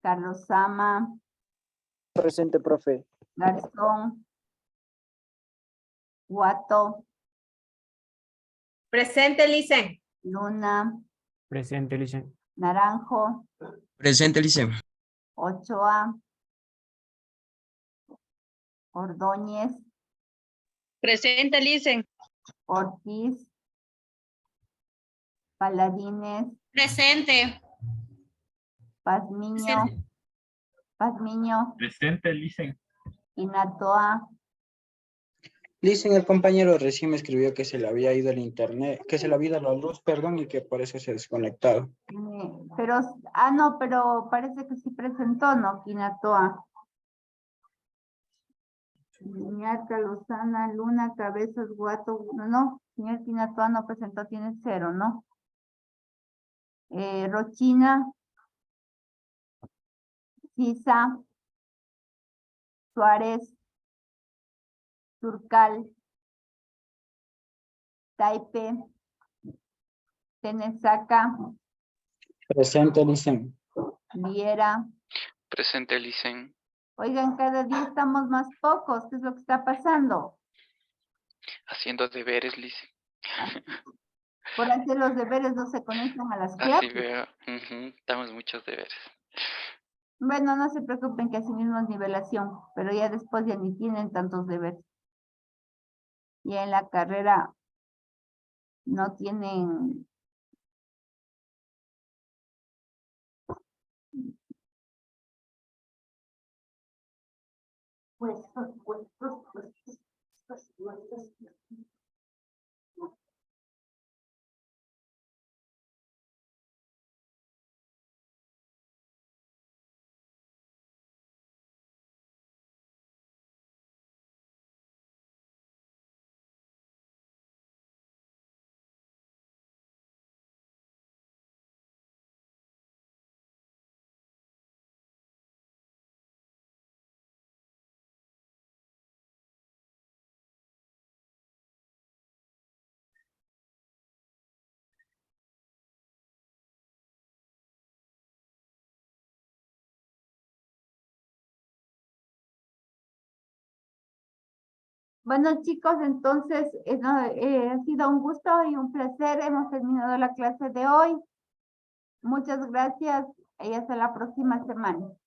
Carlos Sama. Presente, profe. Garzón. Guato. Presente, Licen. Luna. Presente, Licen. Naranjo. Presente, Licen. Ochoa. Ordóñez. Presente, Licen. Ortiz. Paladines. Presente. Pazmiño. Pazmiño. Presente, Licen. Quinatoa, Dicen el compañero recién me escribió que se le había ido el internet, que se le había ido la luz, perdón, y que por eso se ha desconectado. pero, no, pero parece que sí presentó, ¿no? Quinatoa. Niñata, Lozana, Luna, Cabezas, Guato, no, señor Quinatoa no presentó, tiene 0, ¿no? Rochina, Sisa, Suárez, Turcal, Taipe, Tenesaca, Presente, dicen. Viera. Presente, Licen. Oigan, cada día estamos más pocos, ¿qué es lo que está pasando? Haciendo deberes, Licen. Por hacer los deberes no se conectan a las Así clases. veo. Damos muchos deberes. Bueno, no se preocupen que así mismo es nivelación, pero ya después ya ni tienen tantos deberes. Ya en la carrera no tienen. Bueno, chicos, entonces ha sido un gusto y un placer. Hemos terminado la clase de hoy. Muchas gracias y hasta la próxima semana.